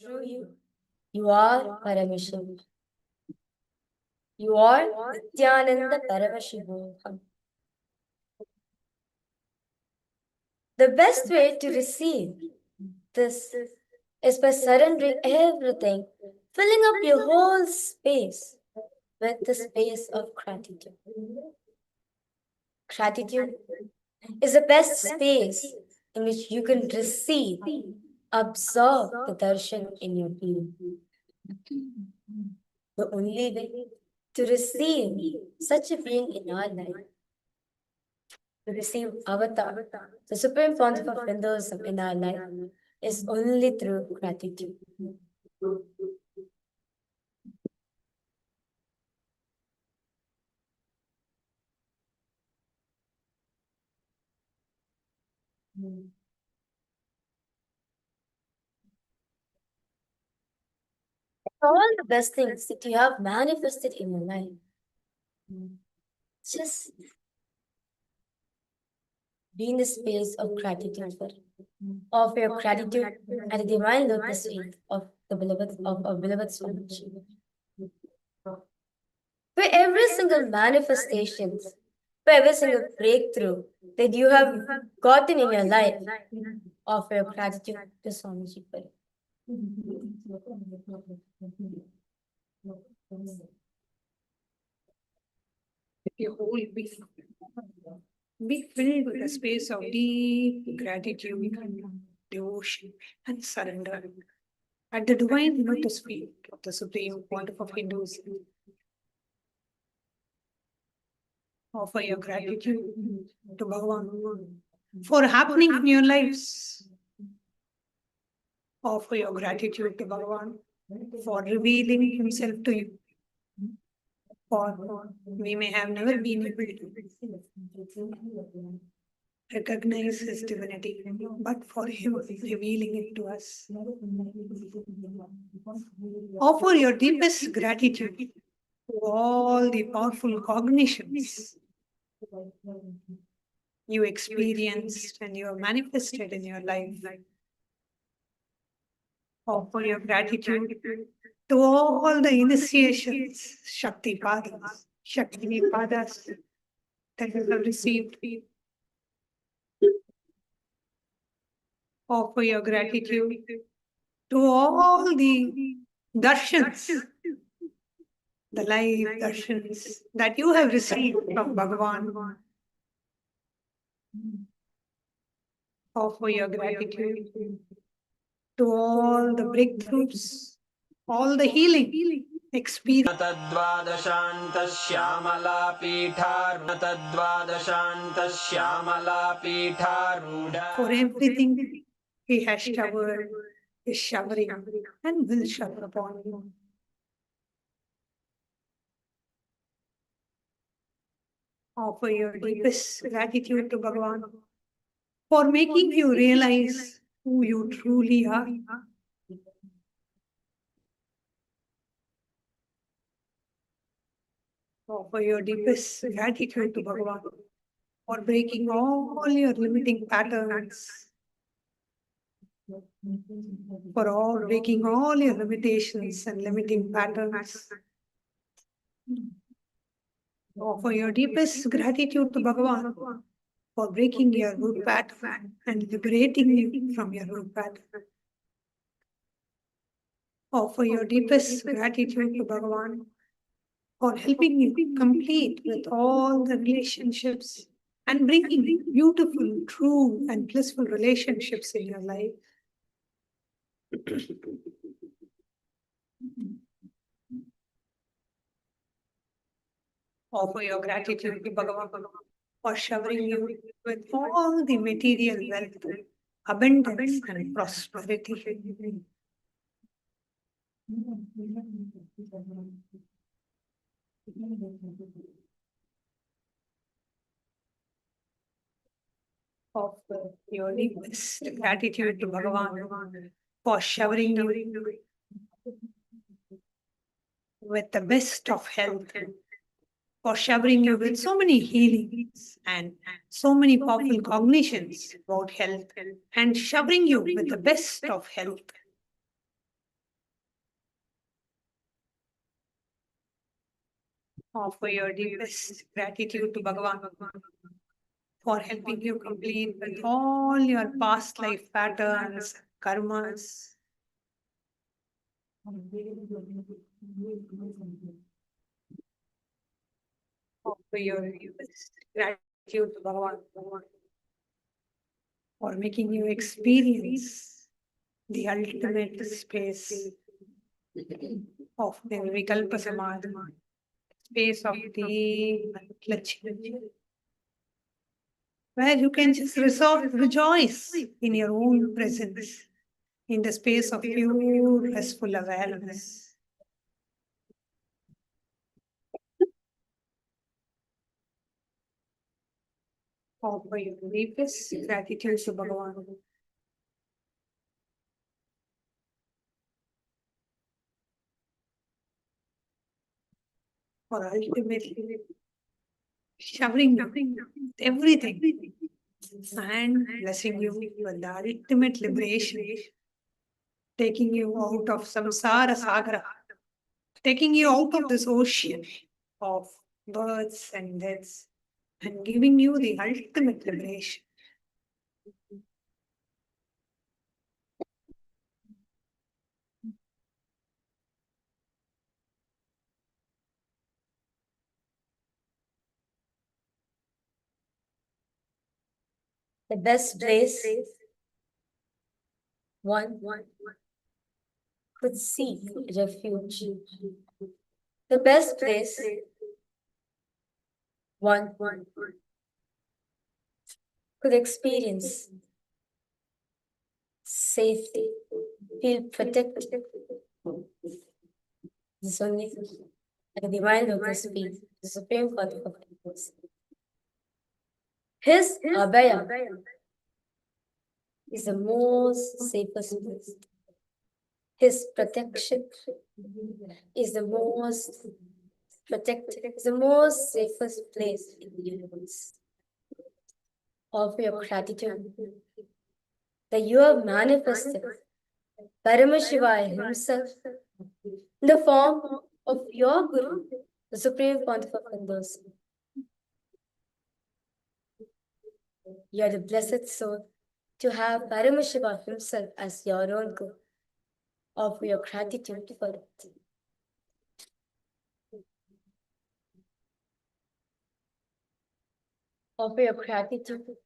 through you. You are Paramashiva. You are Nithyananda Paramashivam. The best way to receive this is by surrendering everything, filling up your whole space with the space of gratitude. Gratitude is the best space in which you can receive, absorb the darshan in your being. The only way to receive such a being in our life, to receive avatar, the supreme pontiff of Hinduism in our life, is only through gratitude. All the best things that you have manifested in your life, just be in the space of gratitude for it. Offer your gratitude at the divine lotus feet of the beloved of our beloved Swami. For every single manifestation, for every single breakthrough that you have gotten in your life, offer your gratitude to Swamiji for it. Your whole being. Be filled with a space of deep gratitude, devotion, and surrender at the divine lotus feet of the Supreme Pontiff of Hinduism. Offer your gratitude to Bhagavan for happening in your lives. Offer your gratitude to Bhagavan for revealing himself to you. For we may have never been able to recognize his divinity, but for him revealing it to us. Offer your deepest gratitude to all the powerful cognitions you experienced and you have manifested in your life. Offer your gratitude to all the initiations, Shakti Padas, that you have received. Offer your gratitude to all the darshans, the life darshans that you have received from Bhagavan. Offer your gratitude to all the breakthroughs, all the healing experience. For everything he has showered, is showering, and will shower upon you. Offer your deepest gratitude to Bhagavan for making you realize who you truly are. Offer your deepest gratitude to Bhagavan for breaking all your limiting patterns, for breaking all your limitations and limiting patterns. Offer your deepest gratitude to Bhagavan for breaking your root pattern and liberating you from your root pattern. Offer your deepest gratitude to Bhagavan for helping you complete with all the relationships and bringing beautiful, true, and blissful relationships in your life. Offer your gratitude to Bhagavan for showering you with all the material wealth, abundance, and prosperity. Offer your deepest gratitude to Bhagavan for showering you with the best of health, for showering you with so many healings and so many powerful cognitions about health, and showering you with the best of health. Offer your deepest gratitude to Bhagavan for helping you complete with all your past life patterns, karmas. Offer your deepest gratitude to Bhagavan for making you experience the ultimate space of the Vikalpa Samadhi, space of deep clutching, where you can just rejoice in your own presence, in the space of pure, blissful awareness. Offer your deepest gratitude to Bhagavan for ultimately showering everything and blessing you with the ultimate liberation, taking you out of samsara sagara, taking you out of this ocean of births and deaths, and giving you the ultimate liberation. The best place one could seek refuge. The best place one could experience safety, feel protected. This only at the divine lotus feet, the supreme Father of Hinduism. His Abhayam is the most safest place. His protection is the most protected, is the most safest place in the universe. Offer your gratitude that you have manifested Paramashiva himself in the form of your Guru, the Supreme Pontiff of Hinduism. You are the blessed soul to have Paramashiva himself as your own Guru. Offer your gratitude for it. Offer your gratitude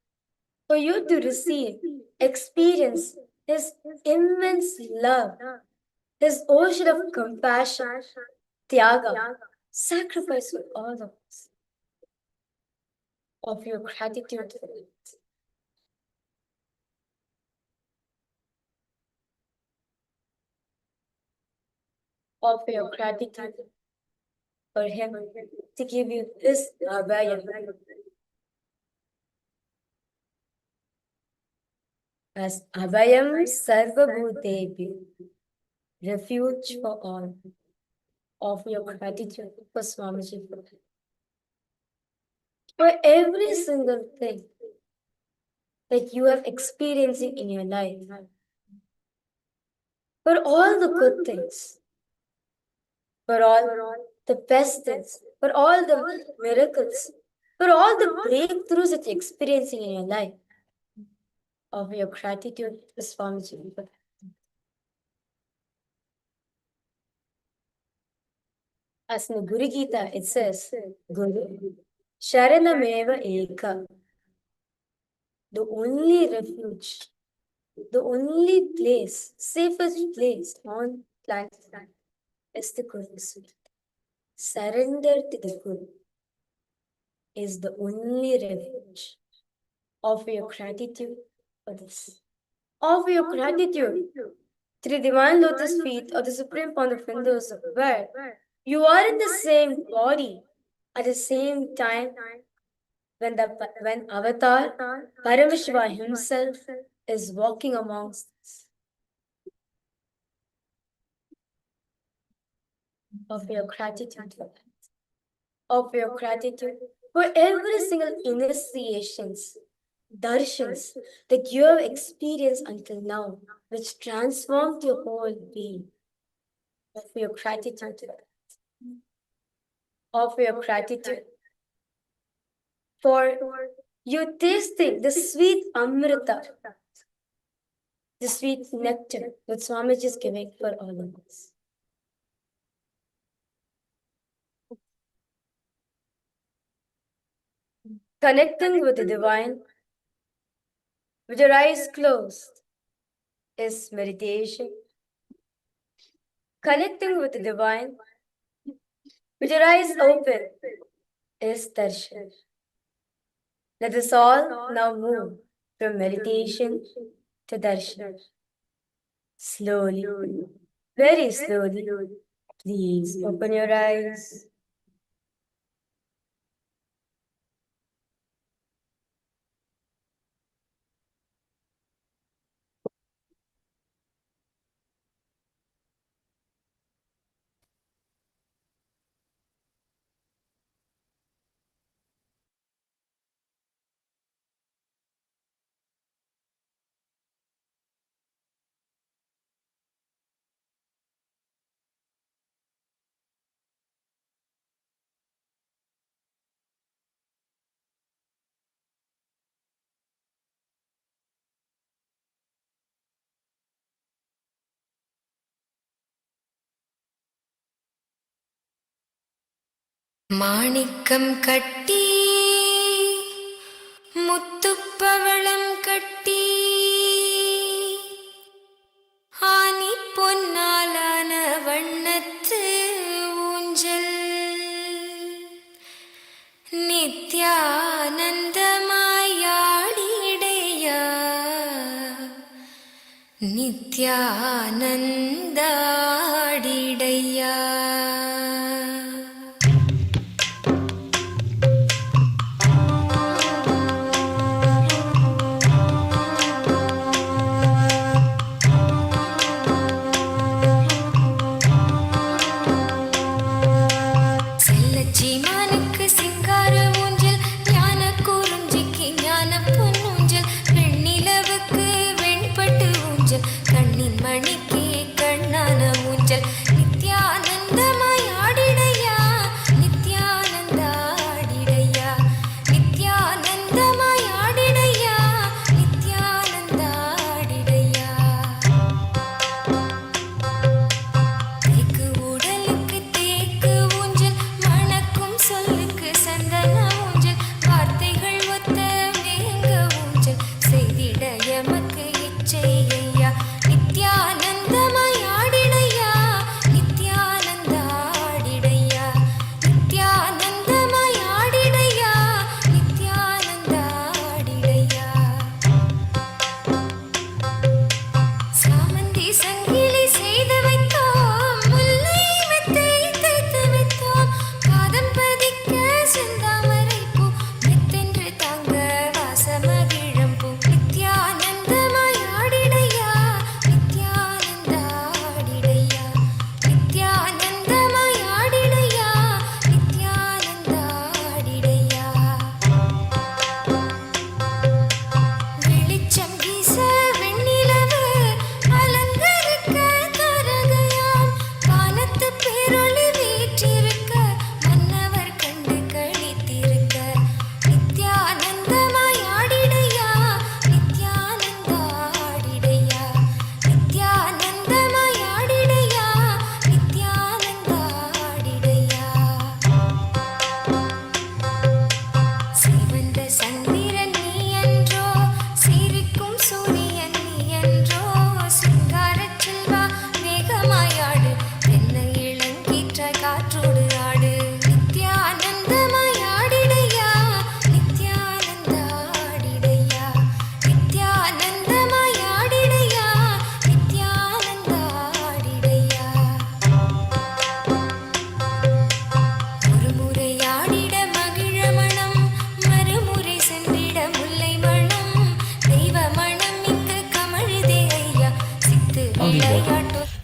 for you to receive, experience His immense love, His ocean of compassion, tyaga, sacrifice for all of us. Offer your gratitude for it. Offer your gratitude for Him to give you this Abhayam. As Abhayam Sarvabhutebhyo, refuge for all. Offer your gratitude for Swamiji for every single thing that you are experiencing in your life, for all the good things, for all the best things, for all the miracles, for all the breakthroughs that you're experiencing in your life. Offer your gratitude to Swamiji for that. As in the Guru Gita, it says, Guru, Sharanameva Eka, the only refuge, the only place, safest place on planet is the Guru's feet. Surrender to the Guru is the only refuge. Offer your gratitude for this. Offer your gratitude to the divine lotus feet of the Supreme Pontiff of Hinduism, where you are in the same body at the same time when Avatar Paramashiva himself is walking amongst us. Offer your gratitude for that. Offer your gratitude for every single initiations, darshans that you have experienced until now, which transformed your whole being. Offer your gratitude for that. offer your gratitude for you tasting the sweet amrita, the sweet nectar that Swamiji is giving for all of us. Connecting with the divine with your eyes closed is meditation. Connecting with the divine with your eyes open is darshan. Let us all now move from meditation to darshan. Slowly, very slowly, please open your eyes. மாணிக்கம் கட்டி முத்துப்பவளம் கட்டி ஆனி பொன்னாலான வண்ணத்து ஊஞ்சல் நித்யானந்தமாயாடிடையா நித்யானந்தாடிடையா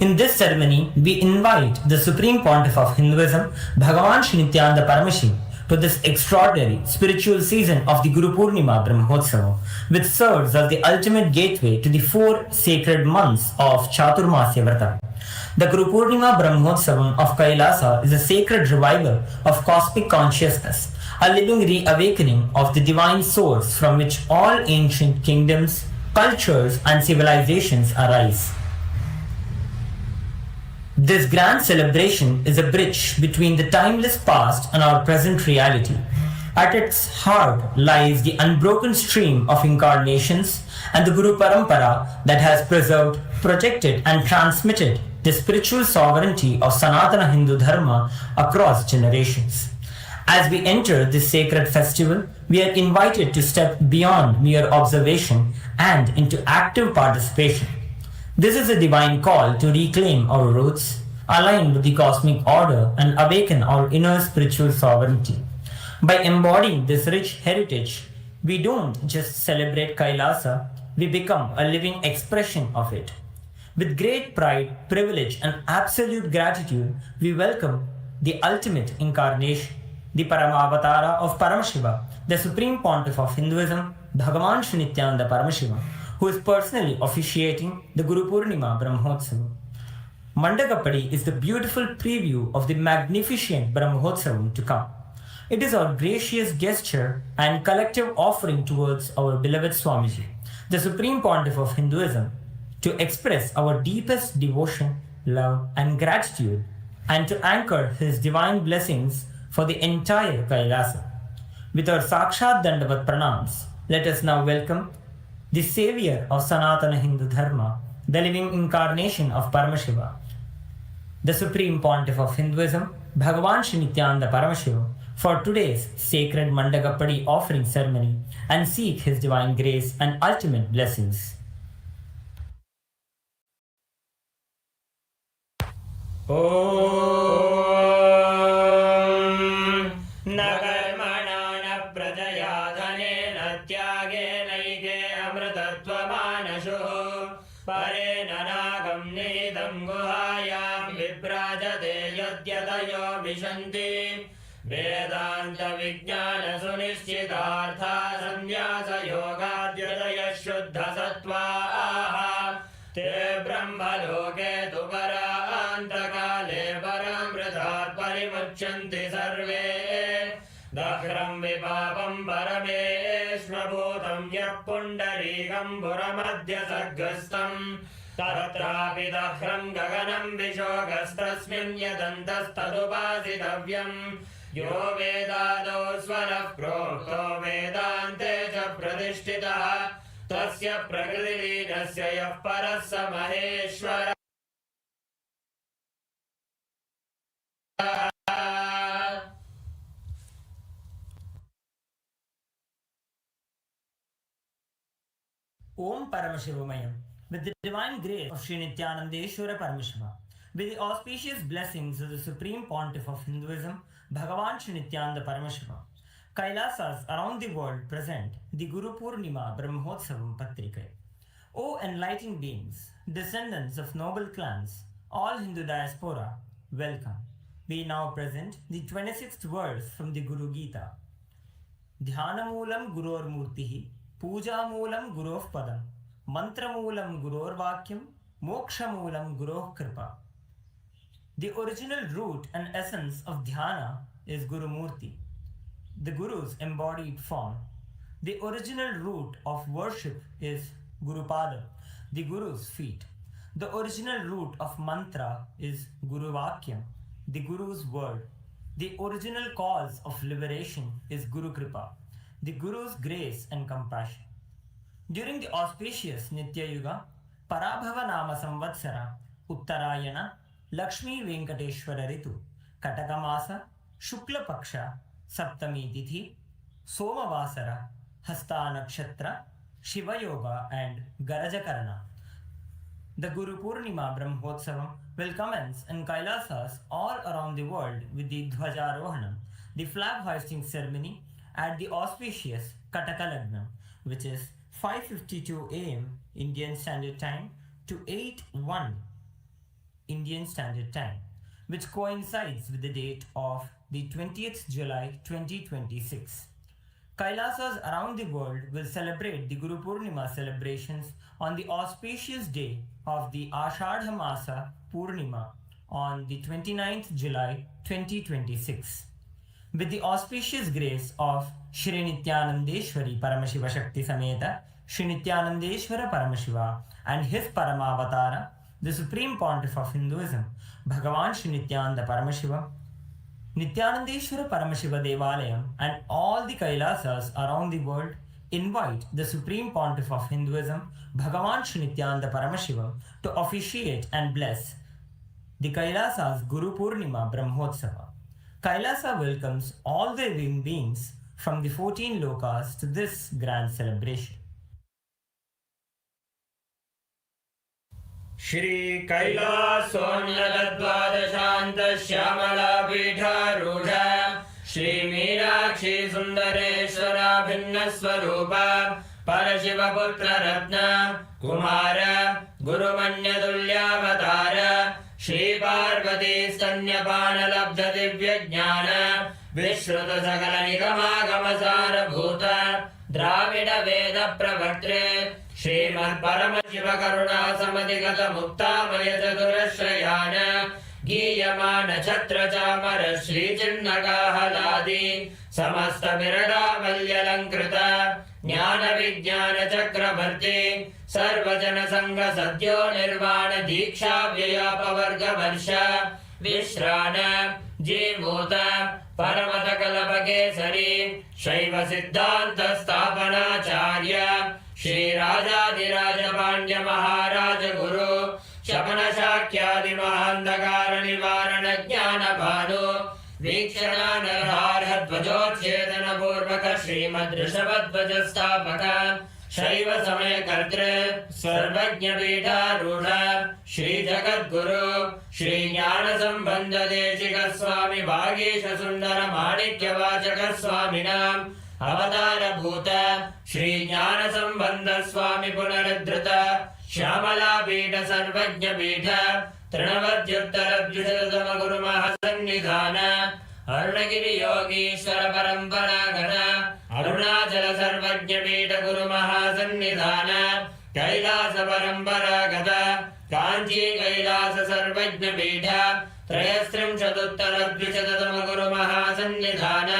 In this ceremony, we invite the Supreme Pontiff of Hinduism, BHAGAVAN SRI NITHYANANDA PARAMASHIVam, to this extraordinary spiritual season of the Guru Purnima Brahmotsava, which serves as the ultimate gateway to the 4 sacred months of Chaturmasya Vrata. The Guru Purnima Brahmotsavam of Kailasa is a sacred revival of cosmic consciousness, a living reawakening of the divine source from which all ancient kingdoms, cultures, and civilizations arise. This grand celebration is a bridge between the timeless past and our present reality. At its heart lies the unbroken stream of incarnations and the Guru Parampara that has preserved, protected, and transmitted the spiritual sovereignty of Sanatana Hindu Dharma across generations. As we enter this sacred festival, we are invited to step beyond mere observation and into active participation. This is a divine call to reclaim our roots, align with the cosmic order, and awaken our inner spiritual sovereignty. By embodying this rich heritage, we don't just celebrate Kailasa, we become a living expression of it. With great pride, privilege, and absolute gratitude, we welcome the ultimate incarnation, the Paramavatara of Paramashiva, the Supreme Pontiff of Hinduism, Bhagavan Sri Nithyananda Paramashivam, who is personally officiating the Guru Purnima Brahmotsavam. Mandagappadi is the beautiful preview of the magnificent Brahmotsavam to come. It is our gracious gesture and collective offering towards our beloved Swamiji, the Supreme Pontiff of Hinduism, to express our deepest devotion, love, and gratitude, and to anchor his divine blessings for the entire Kailasa. With our Sakshat Dandavat Pranams, let us now welcome the savior of Sanatana Hindu Dharma, the living incarnation of Paramashiva, the Supreme Pontiff of Hinduism, Bhagavan Sri Nithyananda Paramashivam, for today's sacred Mandagappadi offering ceremony and seek his divine grace and ultimate blessings. वेदांत विज्ञान सुनिश्चितार्था संन्यास योगाद्यतय शुद्ध सत्त्वाः ते ब्रह्मलोके तु परान्तकाले परामृतात् परिमुच्यन्ति सर्वे दह्रं विपापं परमेश्वभूतं यः पुण्डरीकं पुरमध्य सर्गस्थम् तत्रापि दह्रं गगनं विशोकस्तस्मिन् यदन्तस्तदुपासितव्यम् यो वेदादौ स्वरः प्रोक्तो वेदान्ते च प्रतिष्ठितः तस्य प्रकृतिलीनस्य यः परः स महेश्वरः Om Paramashivamayam. With the divine grace of Sri Nithyanandeshwara Paramashiva, with the auspicious blessings of the Supreme Pontiff of Hinduism, Bhagavan Sri Nithyananda Paramashivam, Kailasas around the world present the Guru Purnima Brahmotsavam Patrikai. O enlightened beings, descendants of noble clans, all Hindu diaspora, welcome. We now present the 26th verse from the Guru Gita. Dhyanamoolam Guror Murtihi, Pujamoolam Guroh Padam, Mantramulam Guror Vakyam, Mokshamulam Guroh Kripa. The original root and essence of dhyana is Guru Murti, the Guru's embodied form. The original root of worship is Guru Pada, the Guru's feet. The original root of mantra is Guru Vakyam, the Guru's word. The original cause of liberation is Guru Kripa, the Guru's grace and compassion. During the auspicious Nitya Yuga, Parabhava Nama Samvatsara, Uttarayana, Lakshmi Venkateshwara Ritu, Katakamasa, Shukla Paksha, Saptami Tithi, Somavasara, Hasta Nakshatra, Shiva Yoga, and Garajakarana. The Guru Purnima Brahmotsavam will commence in Kailasas all around the world with the Dhwajarohanam, the flag hoisting ceremony at the auspicious Kataka Lagnam, which is 5:52 am Indian Standard Time to 8:01 Indian Standard Time, which coincides with the date of the 20th July 2026. Kailasas around the world will celebrate the Guru Purnima celebrations on the auspicious day of the Ashadha Masa Purnima on the 29th July 2026. With the auspicious grace of Shri Nithyanandeshwari Paramashiva Shakti Sameta, Shri Nithyanandeshwara Paramashiva and his Paramavatara, the Supreme Pontiff of Hinduism, Bhagavan Sri Nithyananda Paramashiva, Nithyanandeshwara Paramashiva Devalayam and all the Kailasas around the world invite the Supreme Pontiff of Hinduism, Bhagavan Sri Nithyananda Paramashiva, to officiate and bless the Kailasa's Guru Purnima Brahmotsava. Kailasa welcomes all the living beings from the 14 lokas to this grand celebration. Shri Kailasonnatadvadashanත Shyamala पीठारूढ़ Shri Meenakshi सुंदरेश्वरा भिन्न स्वरूप परशिव पुत्र रत्न कुमार गुरुमन्य तुल्यावतार श्री पार्वती स्तन्यपान लब्ध दिव्य ज्ञान विश्रुत सकल निगमागम सारभूत द्राविड वेद प्रवर्त्रे श्रीमत् परमशिव करुणा समधिगत मुक्तामय चतुरश्रयान गीयमान छत्र चामर श्री चिन्नकाहलादि समस्त बिरडावल्यलंकृत ज्ञान विज्ञान चक्रवर्ती सर्वजन संघ सद्यो निर्वाण दीक्षा व्ययापवर्ग वर्ष विश्राण जीमूत परमत कल्प केसरी शैव सिद्धांत स्थापनाचार्य श्री राजाधिराज पांड्य महाराज गुरु शपन शाक्यादि महांधकार निवारण ज्ञान भानु वीक्षणानर्हार्ह ध्वजोच्छेदन पूर्वक श्रीमद् ऋषभध्वज स्थापक शैव समय कर्तृ सर्वज्ञ पीठारूढ़ श्री जगद्गुरु श्री ज्ञान संबंध देशिक स्वामी भागीश सुंदर माणिक्य वाचक स्वामिनाम अवतार भूत श्री ज्ञान संबंध स्वामी पुनरुद्धृत श्यामला पीठ सर्वज्ञ पीठ तृणवद्युत्तर द्विशततम गुरु महासन्निधान अरुणगिरि योगीश्वर परंपरा गण अरुणाचल सर्वज्ञ पीठ गुरु महासन्निधान कैलास परंपरा गत कांची कैलास सर्वज्ञ पीठ त्रयस्त्रिंशदुत्तर द्विशततम गुरु महासन्निधान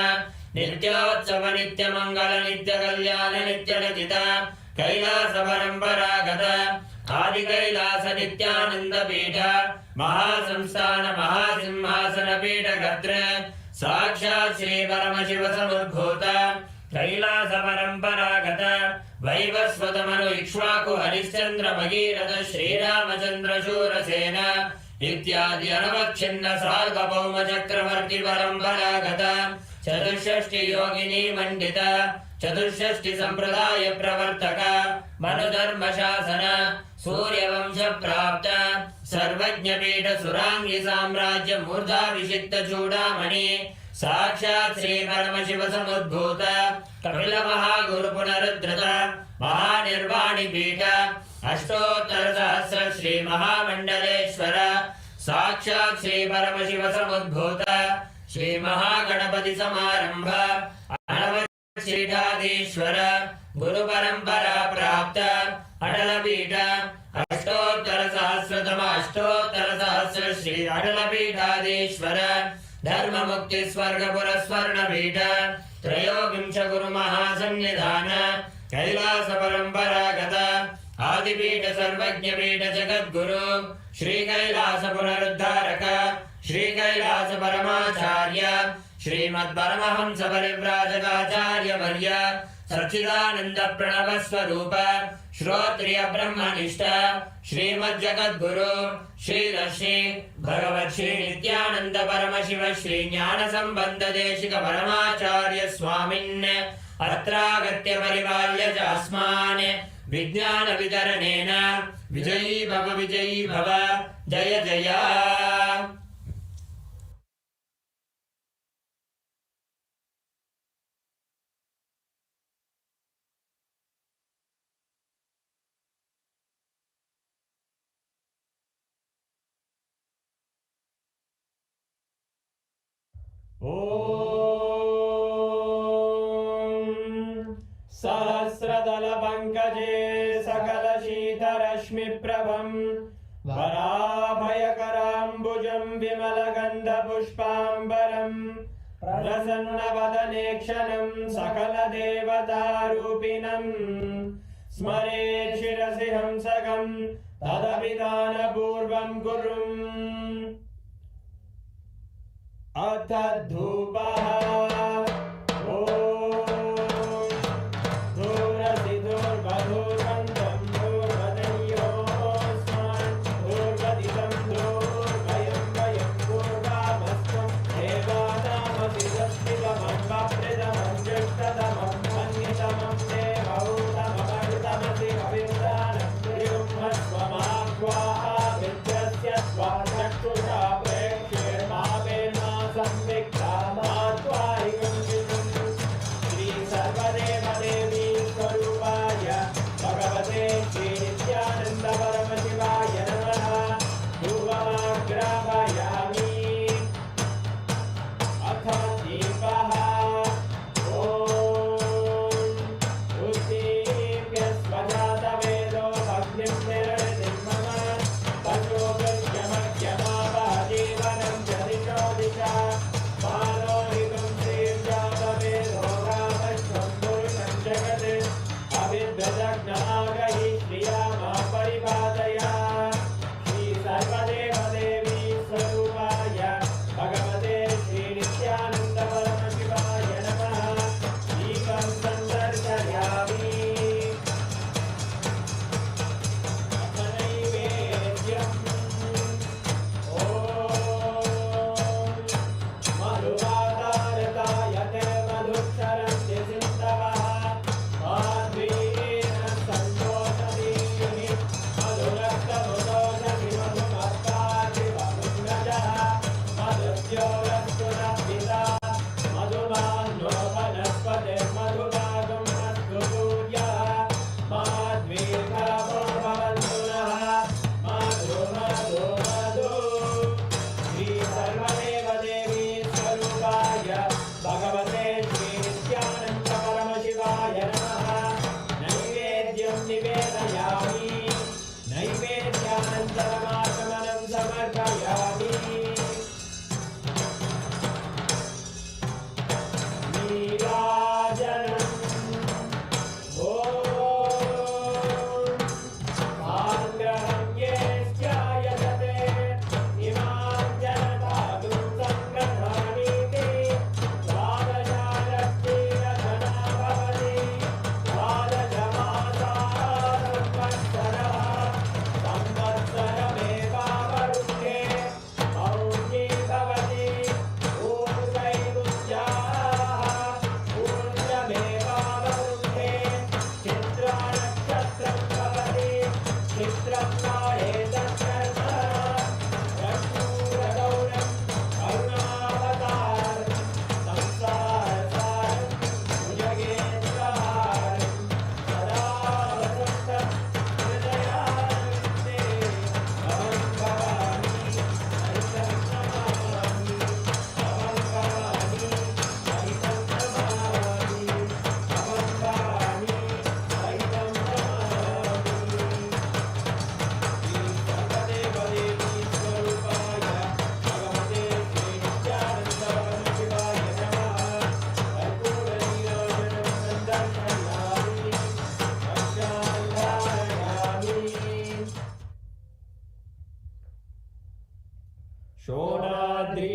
नित्योत्सव नित्य मंगल नित्य कल्याण नित्य रचित कैलास परंपरा गत आदि कैलास नित्यानंद पीठ महासंस्थान महासिंहासन पीठ गत्र साक्षात् श्री परमशिव समुद्भूत कैलास परंपरा गत वैवस्वत मनु इक्ष्वाकु हरिश्चंद्र भगीरथ श्रीरामचंद्र शूरसेन इत्यादि अनवच्छिन्न सार्वभौम चक्रवर्ती परंपरा गत चतुष्षष्टि योगिनी मंडित चतुष्षष्टि संप्रदाय प्रवर्तक मनुधर्म शासन सूर्यवंश प्राप्त सर्वज्ञ पीठ सुरांगी साम्राज्य मूर्धाभिषिक्त चूड़ामणि साक्षात् श्री परमशिव समुद्भूत कपिल महागुरु पुनरुद्धृत महानिर्वाणि पीठ अष्टोत्तर सहस्र श्री महामंडलेश्वर साक्षात् श्री परमशिव समुद्भूत श्री महागणपति समारंभ श्रीठाधीश्वर गुरु परंपरा प्राप्त अटल पीठ अष्टोत्तर सहस्र श्री अटल पीठाधीश्वर धर्म मुक्ति स्वर्ग पुरस्वर्ण पीठ त्रयोविंश गुरु महासन्निधान कैलास परंपरा गत आदिपीठ सर्वज्ञ पीठ जगद्गुरु श्री कैलास पुनरुद्धारक श्री कैलास परमाचार्य श्रीमद् परमहंस परिव्राजकाचार्य वर्य सच्चिदानंद प्रणव स्वरूप श्रोत्रिय ब्रह्मनिष्ठ श्रीमद् जगद्गुरु श्री दर्शी भगवत् श्री नित्यानंद परमशिव श्री ज्ञान संबंध देशिक परमाचार्य स्वामिन् अत्रागत्य परिपाल्य च अस्मान् विज्ञान वितरणेन विजयी भव जय जय। सकलशीतरश्मिप्रभम् वराभयकराम्बुजं विमलगन्धपुष्पाम्बरम् प्रसन्नवदने क्षणं सकलदेवतारूपिणम् स्मरेत् शिरसि हंसकं तदभिधानपूर्वं कुर्वन् अथ धूपः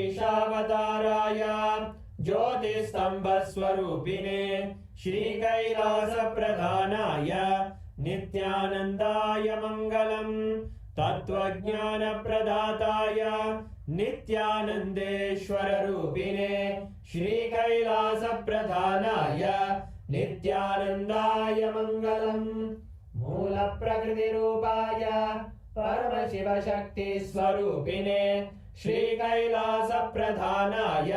शोणाद्रीशावताराय ज्योतिस्तम्भस्वरूपिणे श्रीकैलासप्रधानाय नित्यानन्दाय मङ्गलम् तत्त्वज्ञानप्रदाताय नित्यानन्देश्वररूपिणे श्रीकैलासप्रधानाय नित्यानन्दाय मङ्गलम् मूलप्रकृतिरूपाय परमशिवशक्तिस्वरूपिणे श्रीकैलासप्रधानाय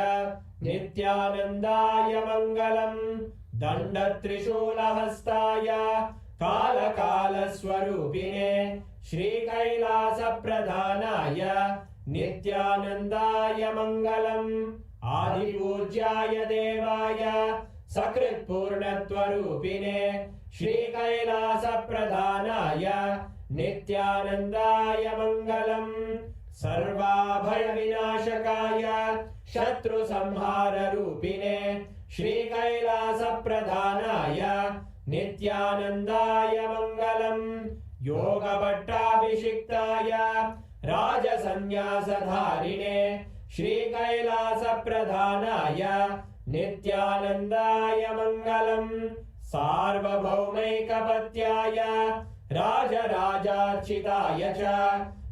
नित्यानन्दाय मङ्गलम् दण्डत्रिशूलहस्ताय कालकालस्वरूपिणे श्रीकैलासप्रधानाय नित्यानन्दाय मङ्गलम् आदिपूज्याय देवाय सकृत्पूर्णत्वरूपिणे श्रीकैलासप्रधानाय नित्यानन्दाय मङ्गलम् सर्वाभयविनाशकाय शत्रुसंहाररूपिणे श्रीकैलासप्रधानाय नित्यानन्दाय मङ्गलम् योगभट्टाभिषिक्ताय राजसन्न्यासधारिणे श्रीकैलासप्रधानाय नित्यानन्दाय मङ्गलम् सार्वभौमैकपत्याय राजराजार्चिताय च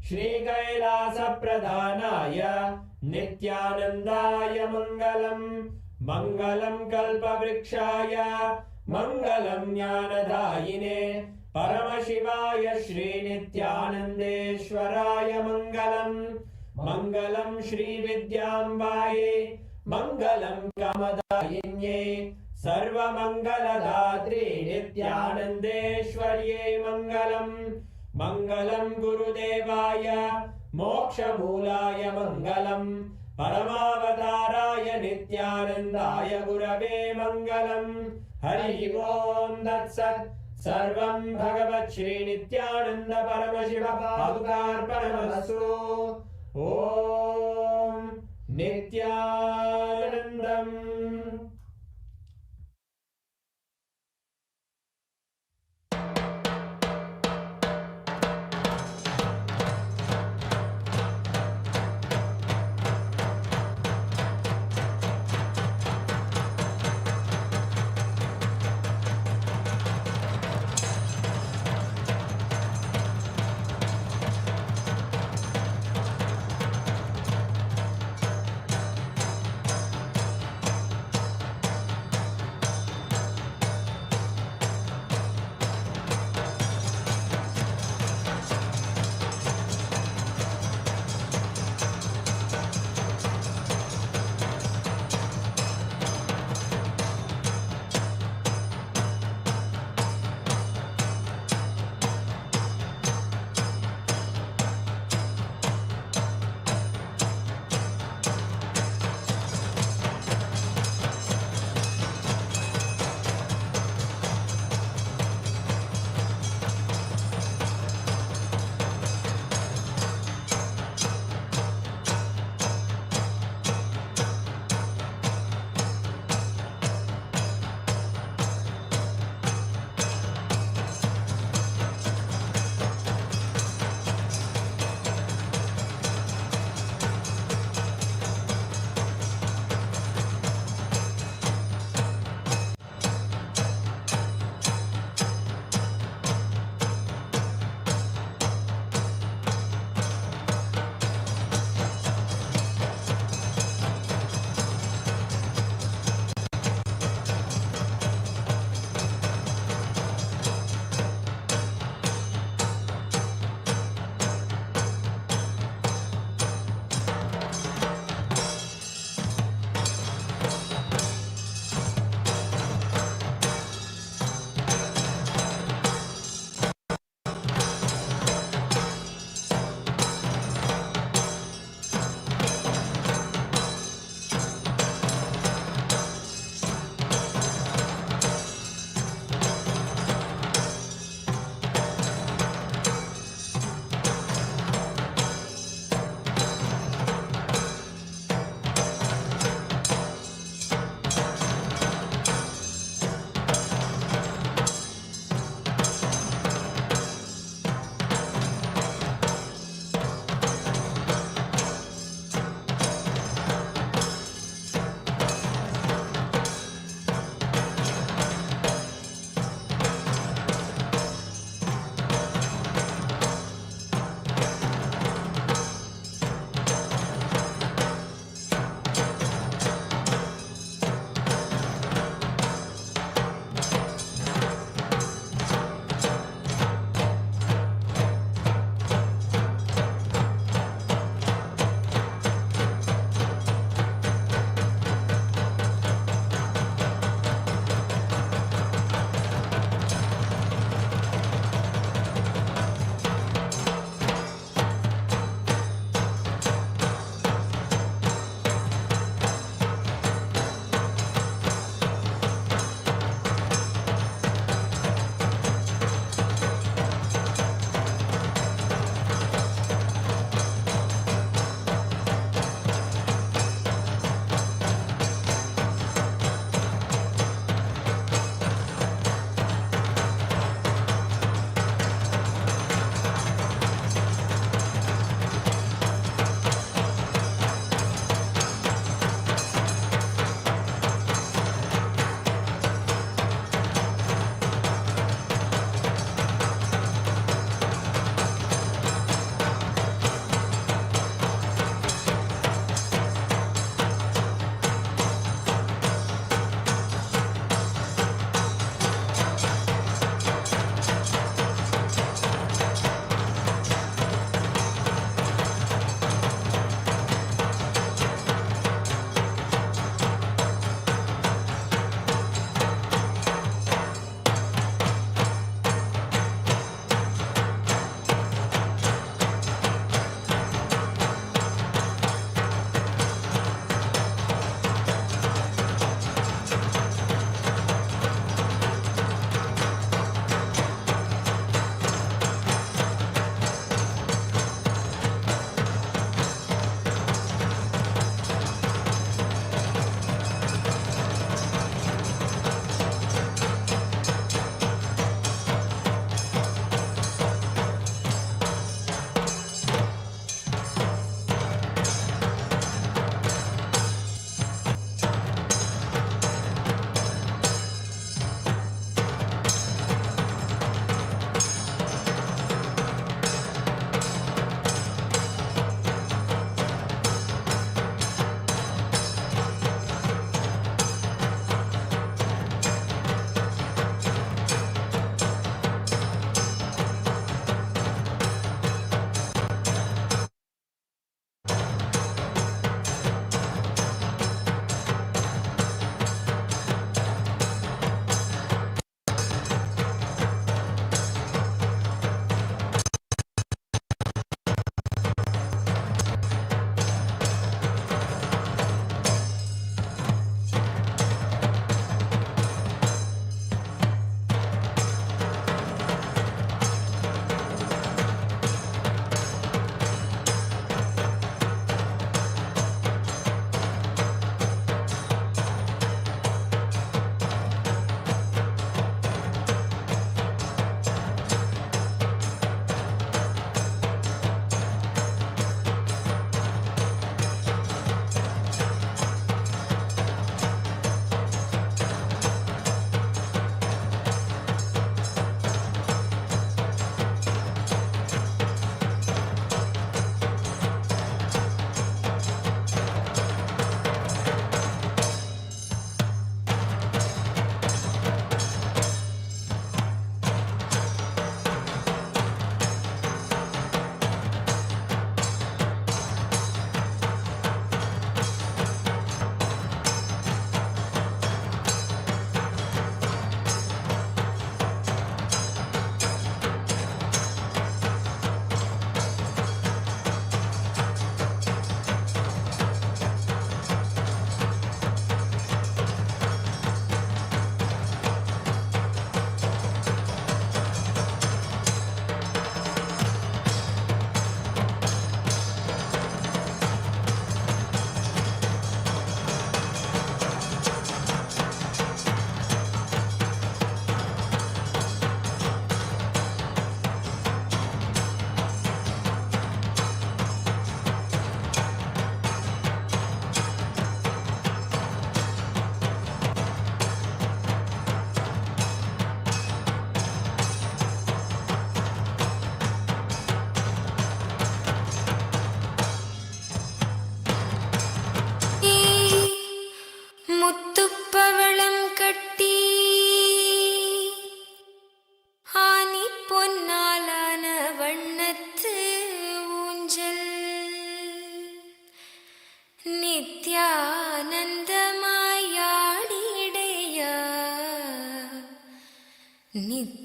श्रीकैलासप्रधानाय नित्यानन्दाय मङ्गलम् मङ्गलम् कल्पवृक्षाय मङ्गलम् ज्ञानदायिने परमशिवाय श्रीनित्यानन्देश्वराय मङ्गलम् मङ्गलम् श्रीविद्याम्बायै मङ्गलम् कामदायिन्यै सर्वमङ्गलदात्रे नित्यानन्देश्वर्यै मङ्गलम् मङ्गलम् गुरुदेवाय मोक्षमूलाय मङ्गलम् परमावताराय नित्यानन्दाय गुरवे मङ्गलम् हरि ओम् तत्सत् सर्वं भगवत् श्रीनित्यानन्द परमशिव पादुकार्पणमस्तु ॐ नित्यानन्दम्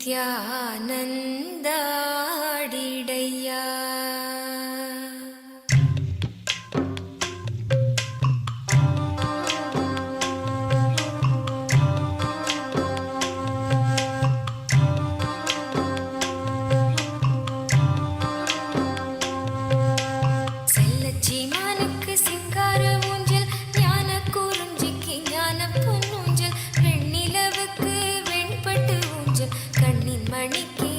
நித்யானந்தாடிடையா. செல்லச்சீமானுக்கு சிங்கார ஊஞ்சல், ஞான குறிஞ்சிக்கு ஞான பொன்னூஞ்சல், வெண்ணிலவுக்கு வெண்பட்டு ஊஞ்சல், கண்ணின் மணிக்கு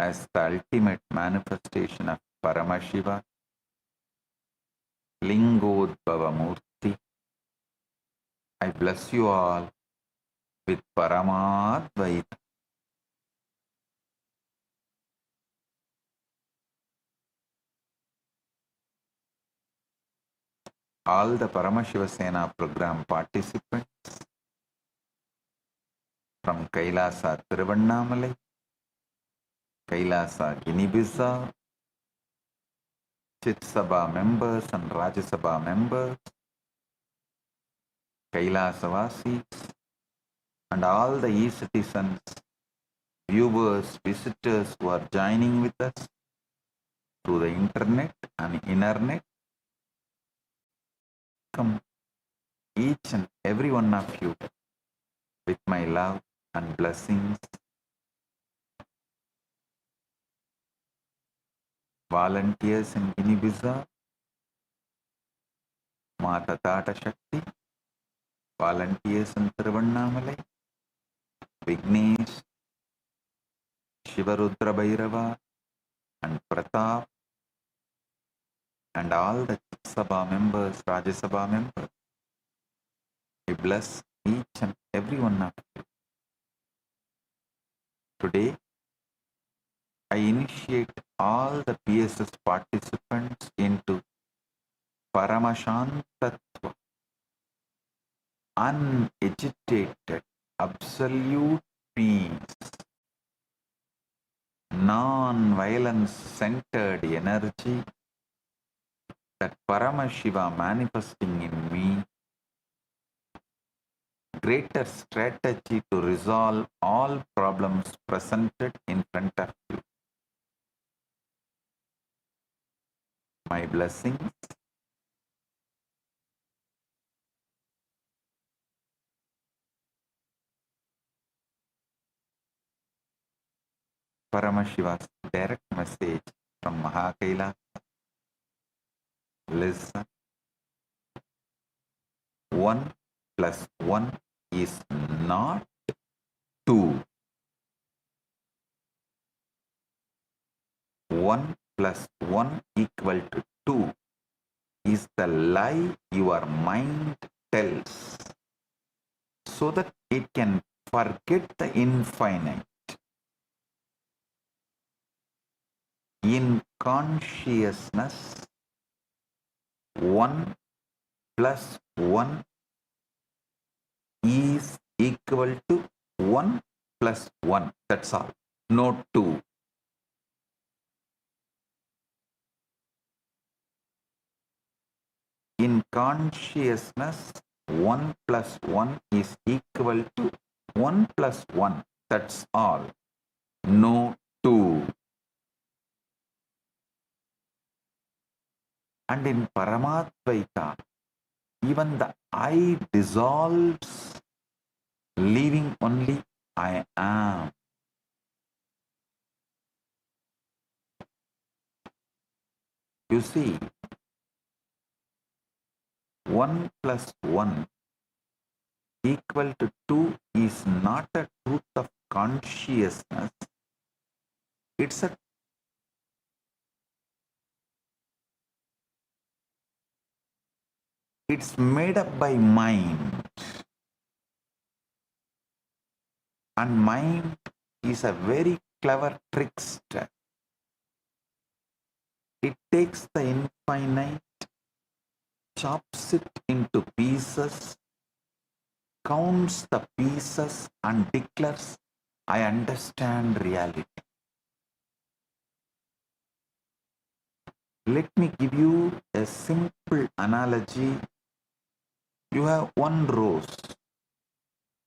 as the ultimate manifestation of Paramashiva, Lingodbhava Murti, I bless you all with Paramadvaita. All the Paramashiva Sena program participants from Kailasa Tiruvannamalai, Kailasa Guinea-Bissau, Chit Sabha members and Rajya Sabha members, Kailasavasis, and all the e-citizens, viewers, visitors who are joining with us through the internet and internet. Welcome each and every one of you with my love and blessings. Volunteers in Guinea-Bissau, Mata Tata Shakti, volunteers in Tiruvannamalai, Vignesh, Shivarudra Bhairava, and Pratap, and all the Sabha members, Rajya Sabha members. I bless each and every one of you. Today, I initiate all the PSS participants into Paramashantatva, unagitated, absolute peace, non-violence centered energy that Paramashiva manifesting in me, greater strategy to resolve all problems presented in front of you. My blessings. Paramashiva's direct message from Mahakaila. Listen. 1 plus 1 is not 2. 1 plus 1 equal to 2 is the lie your mind tells, so that it can forget the infinite. In consciousness, 1 plus 1 is equal to 1 plus 1. That's all. No 2. In consciousness, 1 plus 1 is equal to 1 plus 1. That's all. No 2. And in Paramadvaita, even the I dissolves, leaving only I am. You see, 1 plus 1 equal to 2 is not a truth of consciousness. It's made up by mind. And mind is a very clever trickster. It takes the infinite, chops it into pieces, counts the pieces and declares, I understand reality. Let me give you a simple analogy. You have one rose.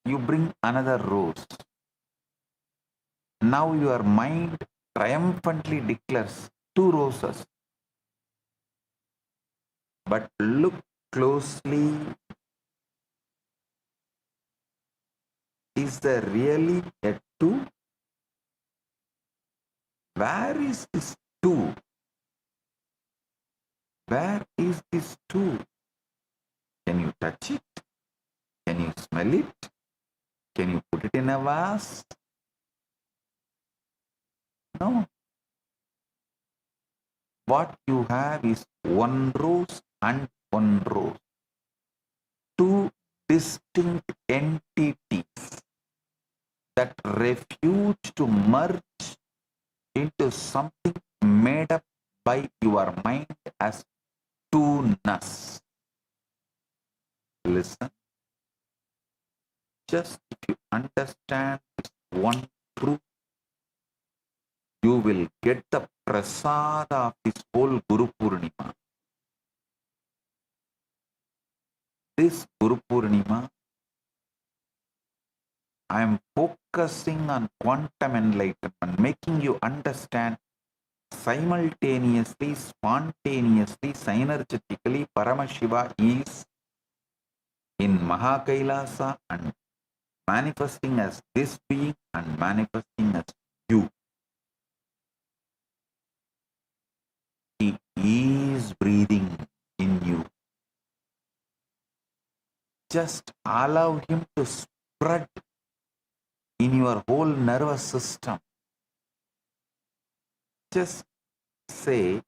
You bring another rose. Now your mind triumphantly declares 2 roses. But look closely. Is there really a 2? Where is this 2? Where is this 2? Can you touch it? Can you smell it? Can you put it in a vase? No. What you have is one rose and one rose. Two distinct entities that refuse to merge into something made up by your mind as two-ness. Listen, just if you understand this one truth, you will get the prasad of this whole Guru Purnima. This Guru Purnima, I am focusing on quantum enlightenment, making you understand simultaneously, spontaneously, synergetically, Paramashiva is in Mahakailasa and manifesting as this being and manifesting as you. He is breathing in you. Just allow him to spread in your whole nervous system. Just say,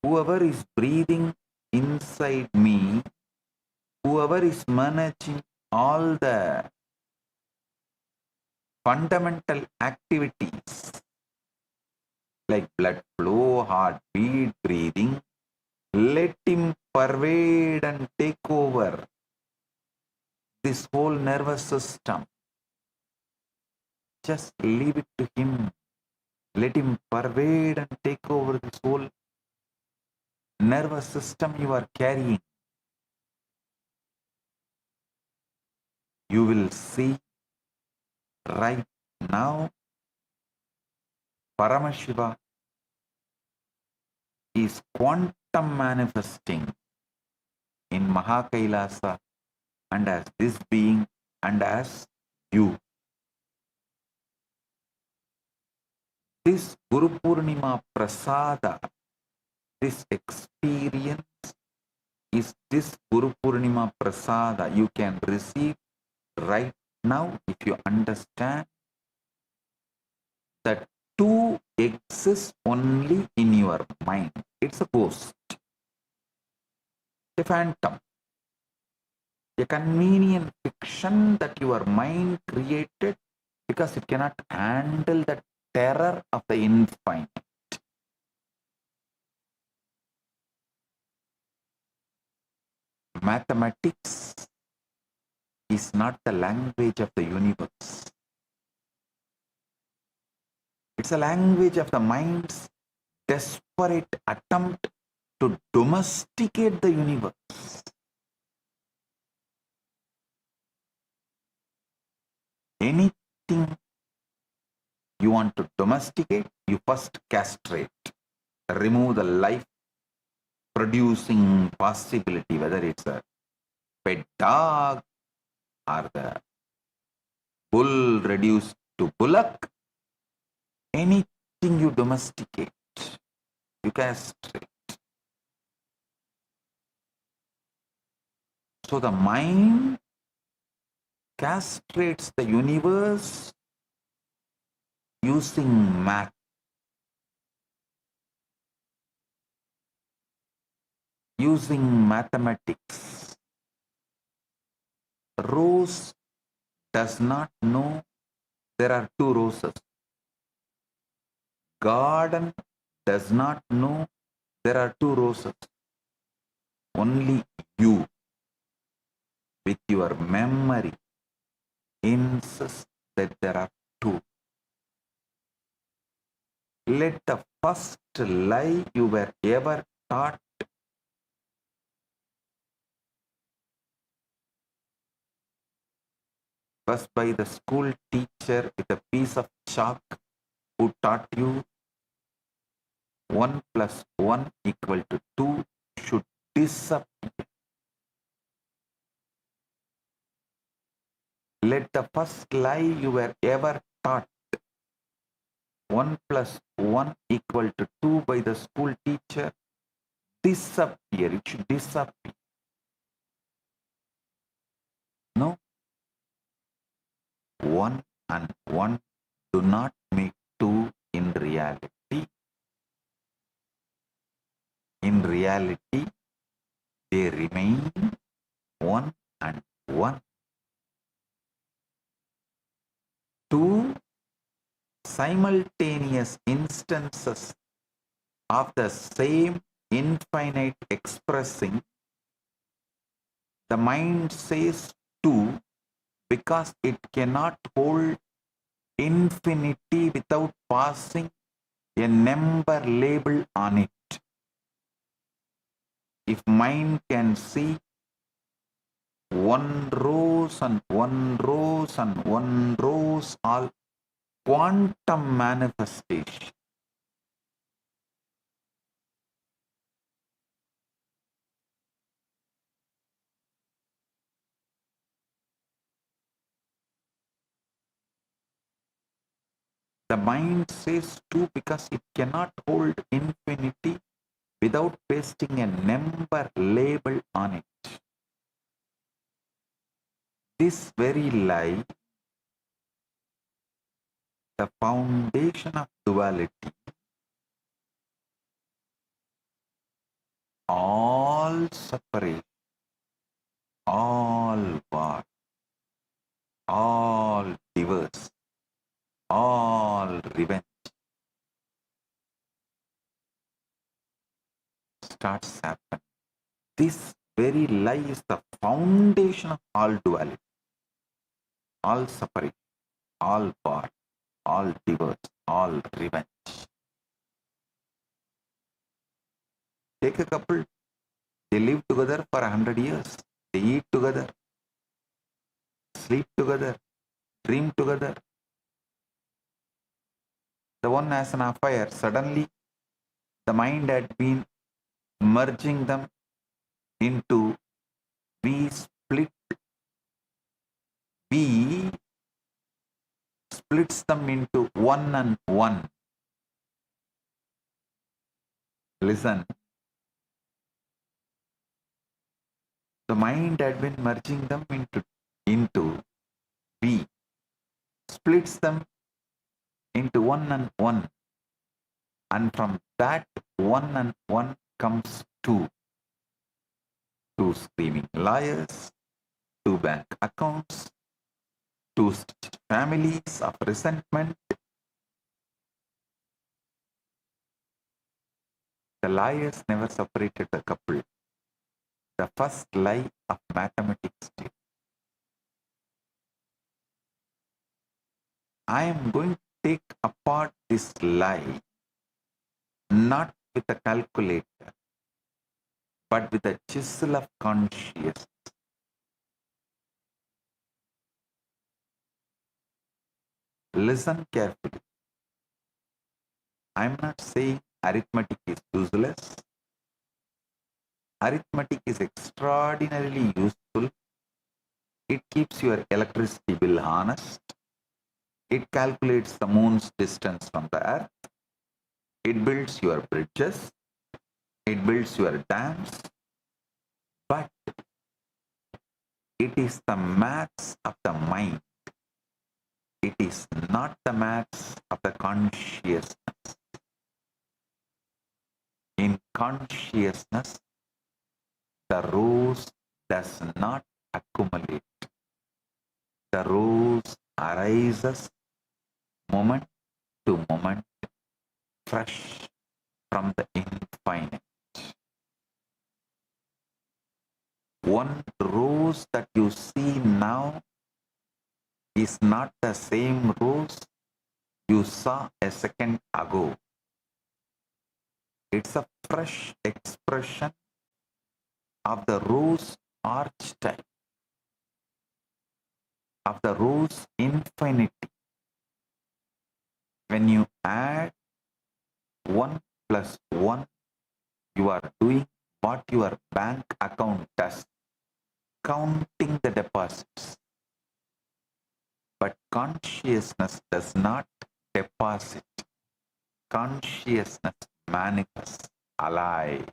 whoever is breathing inside me, whoever is managing all the fundamental activities like blood flow, heartbeat, breathing, let him pervade and take over this whole nervous system. Just leave it to him. Let him pervade and take over this whole nervous system you are carrying. You will see right now Paramashiva is quantum manifesting in Mahakailasa and as this being and as you. This Guru Purnima Prasada, this experience is this Guru Purnima Prasada you can receive right now if you understand that two exist only in your mind. It's a ghost, a phantom, a convenient fiction that your mind created because it cannot handle the terror of the infinite. Mathematics is not the language of the universe. It's a language of the mind's desperate attempt to domesticate the universe. Anything you want to domesticate, you first castrate, remove the life producing possibility, whether it's a pet dog or the bull reduced to bullock. Anything you domesticate, you castrate. So the mind castrates the universe using math. Using mathematics. Rose does not know there are two roses. Garden does not know there are two roses. Only you, with your memory, insist that there are two. Let the first lie you were ever taught was by the school teacher with a piece of chalk who taught you 1 plus 1 equal to 2 should disappear. Let the first lie you were ever taught 1 plus 1 equal to 2 by the school teacher disappear. It should disappear. No. 1 and 1 do not make 2 in reality, they remain one and one. Two simultaneous instances of the same infinite expressing, the mind says two because it cannot hold infinity without passing a number label on it. If mind can see one rose and one rose and one rose, all quantum manifestation, the mind says two because it cannot hold infinity without pasting a number label on it. This very lie, the foundation of duality, all separate, all war, all divorce, all revenge starts happening. This very lie is the foundation of all duality, all separation, all war, all divorce, all revenge. Take a couple, they live together for 100 years. They eat together, sleep together, dream together. The one has an affair. Suddenly, the mind had been merging them into we splits them into one and one. Listen. The mind had been merging them into we, splits them into one and one. And from that one and one comes two. Two screaming liars, two bank accounts, two families of resentment. The liars never separated the couple. The first lie of mathematics. I am going to take apart this lie not with a calculator, but with a chisel of consciousness. Listen carefully. I am not saying arithmetic is useless. Arithmetic is extraordinarily useful. It keeps your electricity bill honest. It calculates the moon's distance from the earth. It builds your bridges. It builds your dams. But it is the maths of the mind. It is not the maths of the consciousness. In consciousness, the rose does not accumulate. The rose arises moment to moment, fresh from the infinite. One rose that you see now is not the same rose you saw a second ago. It's a fresh expression of the rose archetype, of the rose infinity. When you add 1 plus 1, you are doing what your bank account does, counting the deposits. But consciousness does not deposit. Consciousness manifests, alive.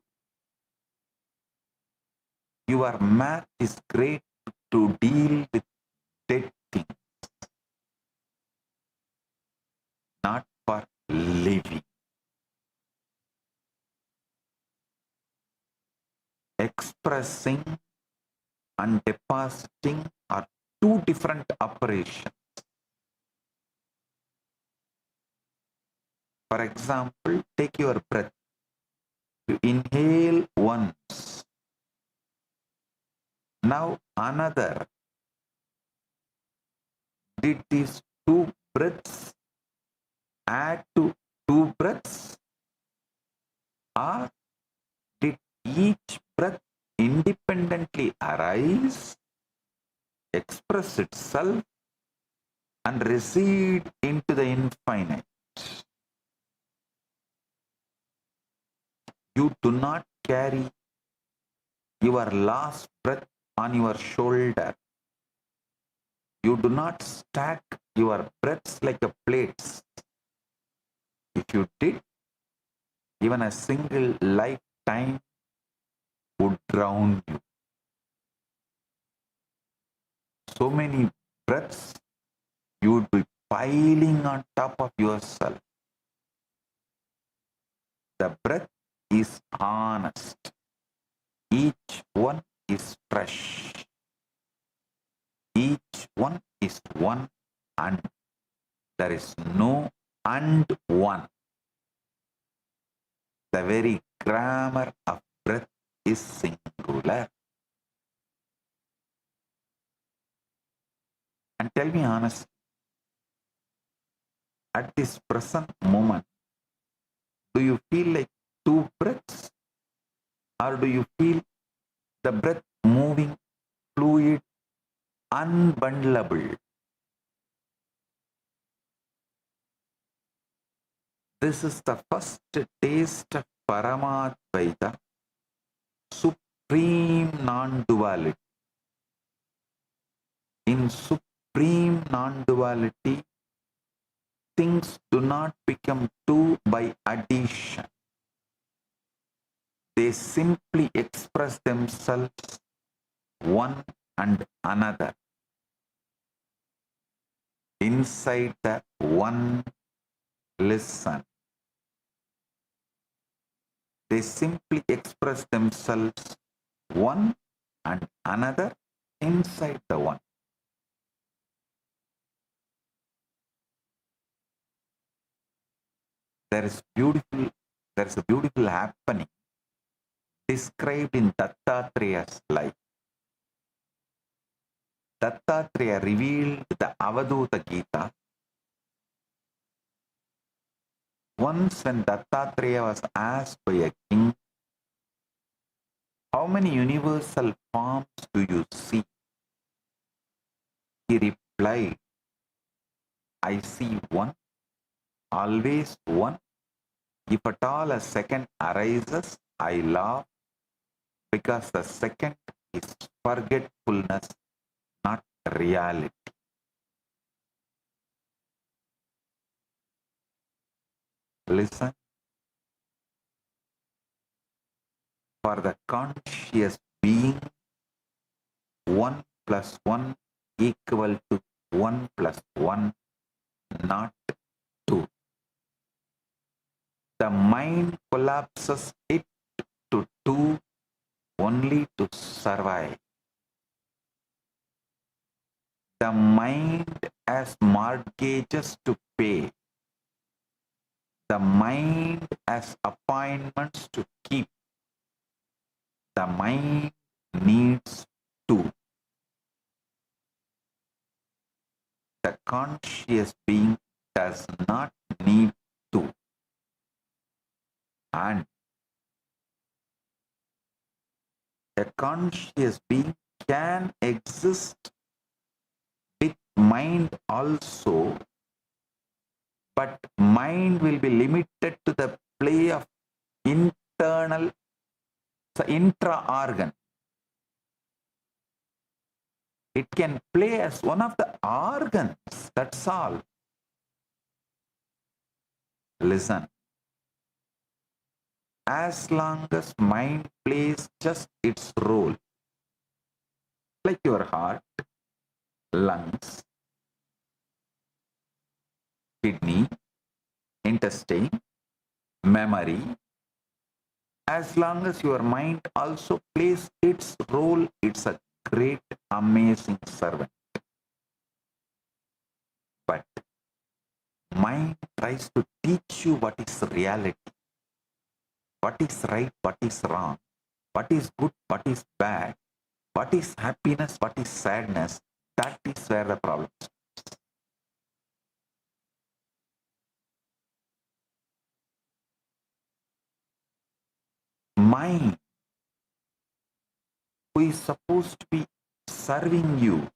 Your math is great to deal with dead things, not for living. Expressing and depositing are two different operations. For example, take your breath. You inhale once. Now another. Did these two breaths add to two breaths? Or did each breath independently arise, express itself, and recede into the infinite? You do not carry your last breath on your shoulder. You do not stack your breaths like a plates. If you did, even a single lifetime would drown you. So many breaths you would be piling on top of yourself. The breath is honest. Each one is fresh. Each one is one, and there is no and one. The very grammar of breath is singular. And tell me honestly, at this present moment, do you feel like two breaths? Or do you feel the breath moving, fluid, unbundleable? This is the first taste of Paramadvaita, supreme non-duality. In supreme non-duality, things do not become two by addition. They simply express themselves one and another inside the one. Listen. They simply express themselves one and another inside the one. There is a beautiful happening described in Dattatreya's life. Dattatreya revealed the Avaduta Gita. Once when Dattatreya was asked by a king, how many universal forms do you see? He replied, I see one, always one. If at all a second arises, I laugh, because the second is forgetfulness, not reality. Listen. For the conscious being, 1 plus 1 equal to 1 plus 1, not 2. The mind collapses it to 2 only to survive. The mind has mortgages to pay. The mind has appointments to keep. The mind needs 2. The conscious being does not need 2. And a conscious being can exist with mind also, but mind will be limited to the play of internal, intra-organ. It can play as one of the organs, that's all. Listen. As long as mind plays just its role, like your heart, lungs, kidney, intestine, memory. As long as your mind also plays its role, it's a great, amazing servant. But mind tries to teach you what is reality, what is right, what is wrong, what is good, what is bad, what is happiness, what is sadness. That is where the problem is. Mind, who is supposed to be serving you,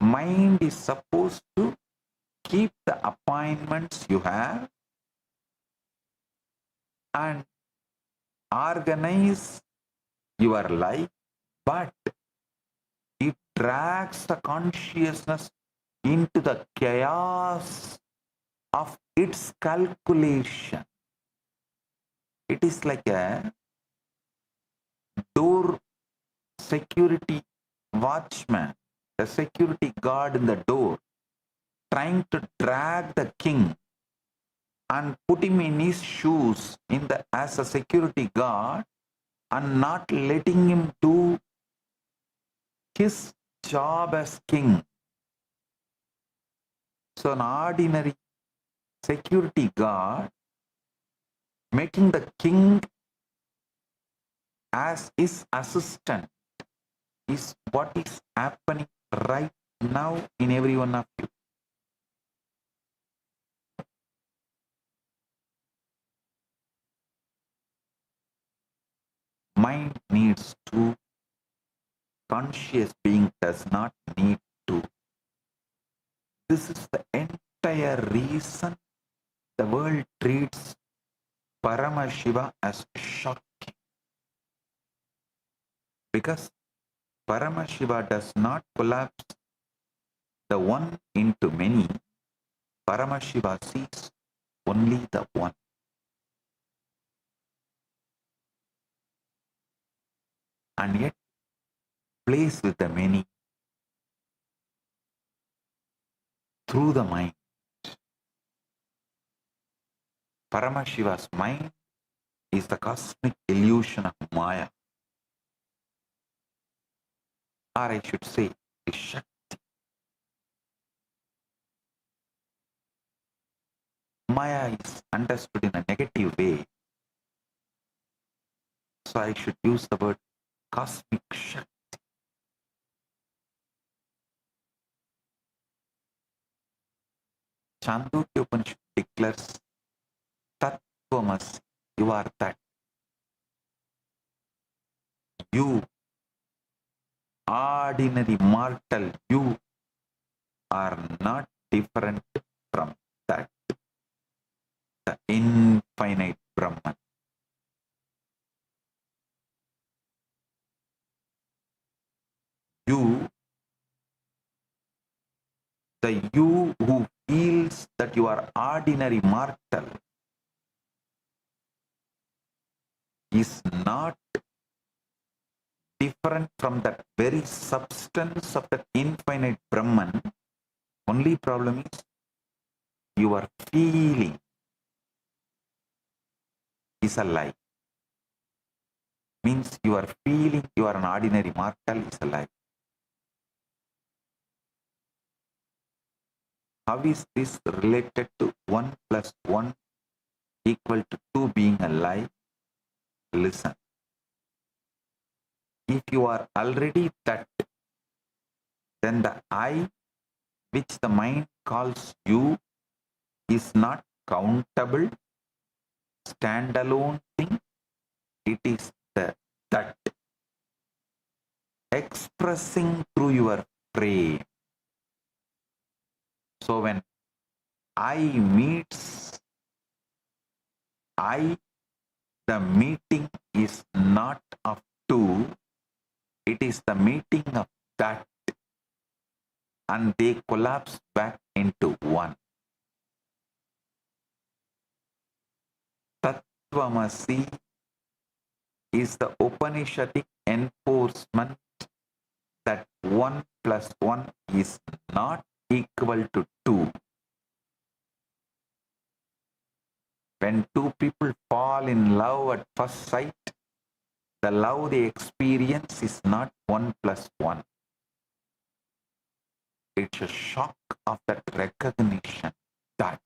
mind is supposed to keep the appointments you have and organize your life, but it drags the consciousness into the chaos of its calculation. It is like a door security watchman, a security guard in the door, trying to drag the king and put him in his shoes as a security guard and not letting him do his job as king. So an ordinary security guard making the king as his assistant is what is happening right now in every one of you. Mind needs to, conscious being does not need to. This is the entire reason the world treats Paramashiva as shocking. Because Paramashiva does not collapse the one into many. Paramashiva sees only the one. And yet plays with the many through the mind. Paramashiva's mind is the cosmic illusion of Maya. Or I should say, is Shakti. Maya is understood in a negative way. So I should use the word cosmic Shakti. Chandogya Upanishad declares, Tattvamasi, you are that. You, ordinary mortal, you are not different from that. The infinite Brahman. You, the you who feels that you are ordinary mortal, is not different from that very substance of the infinite Brahman. Only problem is your feeling is a lie. Means you are feeling you are an ordinary mortal is a lie. How is this related to 1 plus 1 equal to 2 being a lie? Listen. If you are already that, then the I, which the mind calls you, is not countable, standalone thing. It is the that expressing through your frame. So when I meets I, the meeting is not of two, it is the meeting of that, and they collapse back into one. Tattvamasi is the Upanishadic enforcement that 1 plus 1 is not equal to 2. When two people fall in love at first sight, the love they experience is not 1 plus 1. It's a shock of that recognition that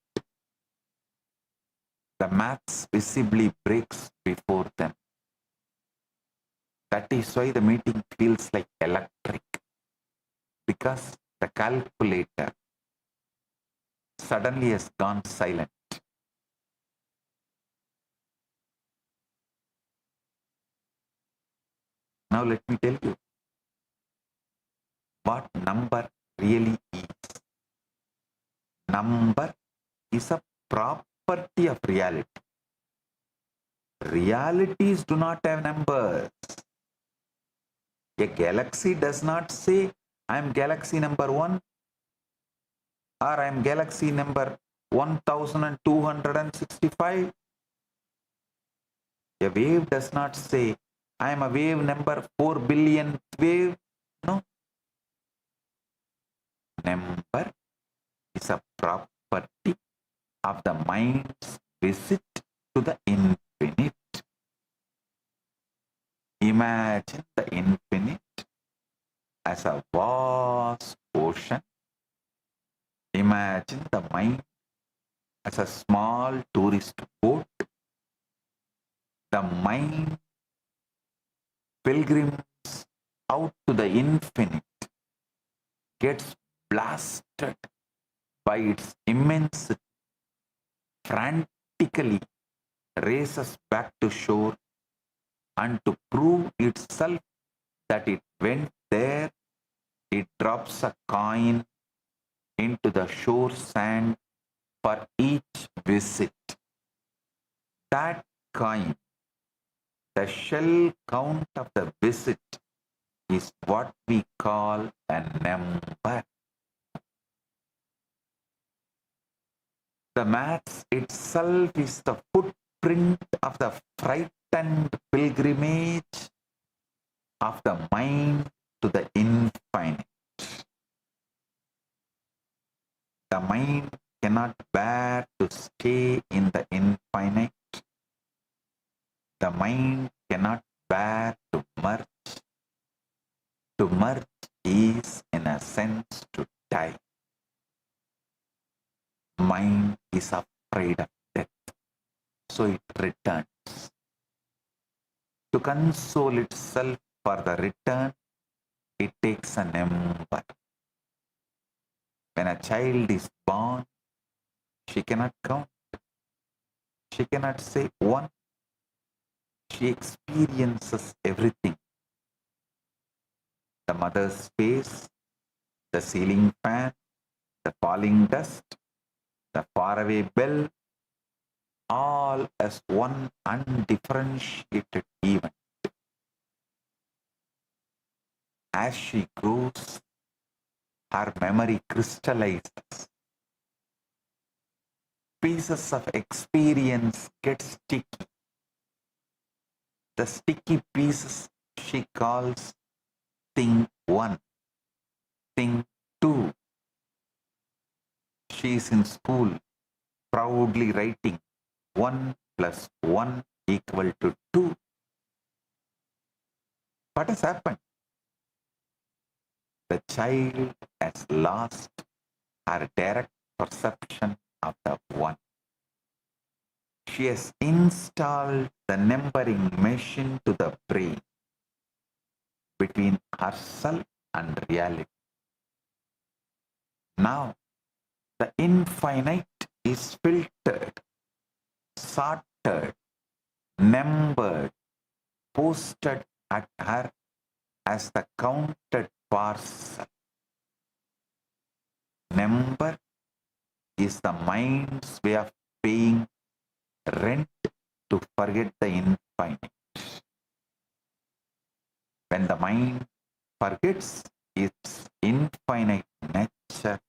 the maths visibly breaks before them. That is why the meeting feels like electric, because the calculator suddenly has gone silent. Now let me tell you what number really is. Number is a property of reality. Realities do not have numbers. A galaxy does not say, I am galaxy number 1 or I am galaxy number 1265. A wave does not say, I am a wave number 4 billion wave. No. Number is a property of the mind's visit to the infinite. Imagine the infinite as a vast ocean. Imagine the mind as a small tourist boat. The mind pilgrims out to the infinite, gets blasted by its immensity, frantically races back to shore, and to prove itself that it went there, it drops a coin into the shore sand for each visit. That coin, the shell count of the visit, is what we call a number. The maths itself is the footprint of the frightened pilgrimage of the mind to the infinite. The mind cannot bear to stay in the infinite. The mind cannot bear to merge. To merge is, in a sense, to die. Mind is afraid of death, so it returns. To console itself for the return, it takes a number. When a child is born, she cannot count. She cannot say 1. She experiences everything. The mother's face, the ceiling fan, the falling dust, the faraway bell, all as one undifferentiated event. As she grows, her memory crystallizes. Pieces of experience get sticky. The sticky pieces she calls thing 1, thing 2. She is in school, proudly writing 1 plus 1 equal to 2. What has happened? The child has lost her direct perception of the 1. She has installed the numbering machine to the brain between herself and reality. Now, the infinite is filtered, sorted, numbered, posted at her as the counted parcel. Number is the mind's way of paying rent to forget the infinite. When the mind forgets its infinite nature,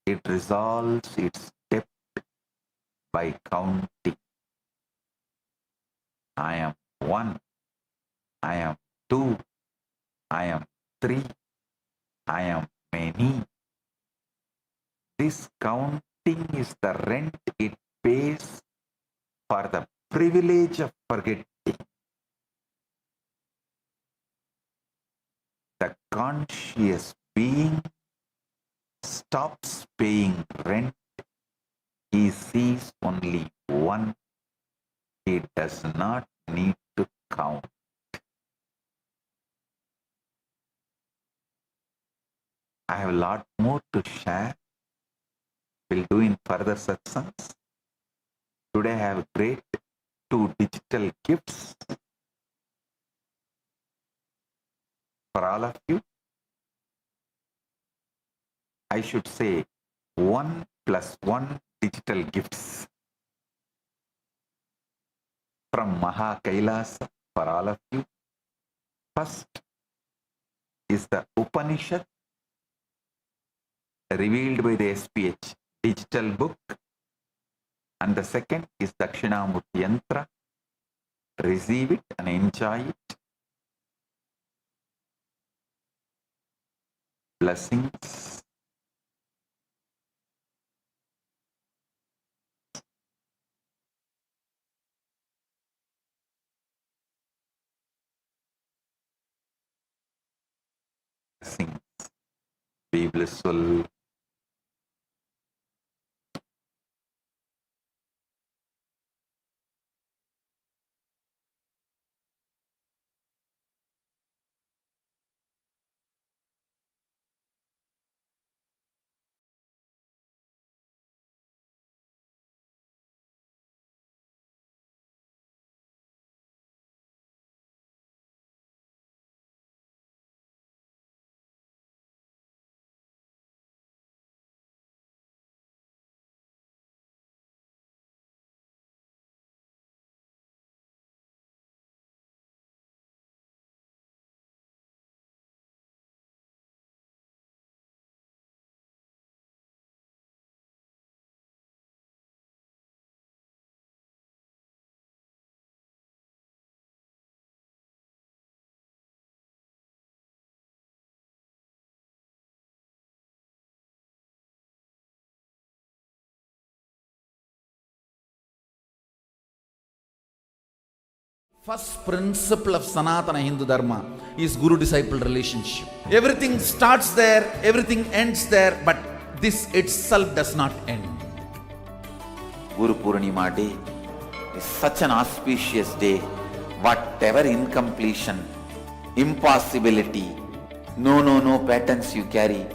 it resolves its debt by counting. I am 1, I am 2, I am 3, I am many. This counting is the rent it pays for the privilege of forgetting. The conscious being stops paying rent. He sees only one. He does not need to count. I have a lot more to share. We'll do in further satsangs. Today I have great 2 digital gifts for all of you. I should say 1 plus 1 digital gifts from Maha Kailasa for all of you. First is the Upanishad revealed by the SPH digital book, and the second is Dakshinamurti Yantra. Receive it and enjoy it. Blessings. Blessings. Be blissful. First principle of Sanatana Hindu Dharma is Guru-disciple relationship. Everything starts there, everything ends there, but this itself does not end. Guru Purnima day is such an auspicious day. Whatever incompletion, impossibility, no patterns you carry,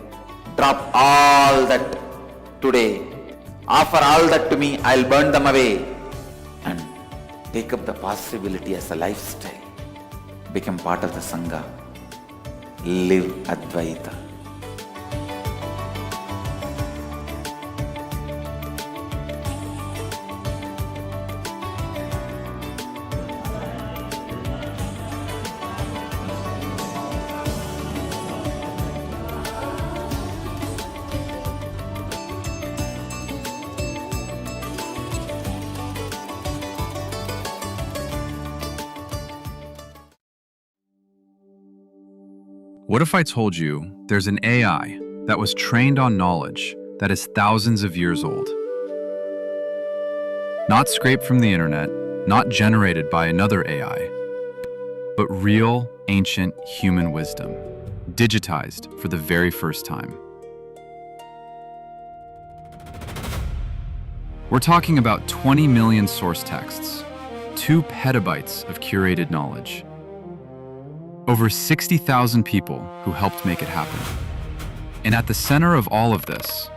drop all that today. Offer all that to me, I'll burn them away. And take up the possibility as a lifestyle. Become part of the Sangha. Live Advaita. What if I told you there's an AI that was trained on knowledge that is thousands of years old? Not scraped from the internet, not generated by another AI, but real, ancient human wisdom, digitized for the very first time. We're talking about 20 million source texts, 2 petabytes of curated knowledge, over 60,000 people who helped make it happen. And at the center of all of this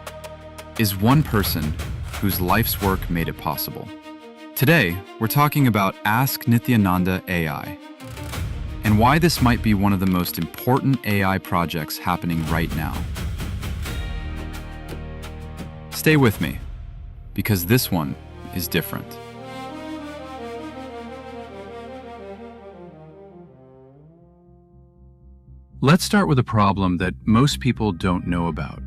is one person whose life's work made it possible. Today, we're talking about Ask Nithyananda AI, and why this might be one of the most important AI projects happening right now. Stay with me, because this one is different. Let's start with a problem that most people don't know about.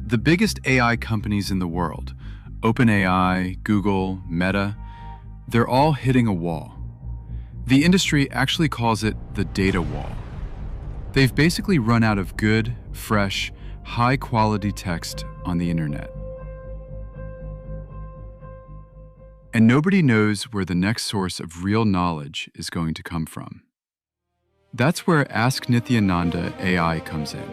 The biggest AI companies in the world, OpenAI, Google, Meta, they're all hitting a wall. The industry actually calls it the data wall. They've basically run out of good, fresh, high-quality text on the internet. And nobody knows where the next source of real knowledge is going to come from. That's where Ask Nithyananda AI comes in.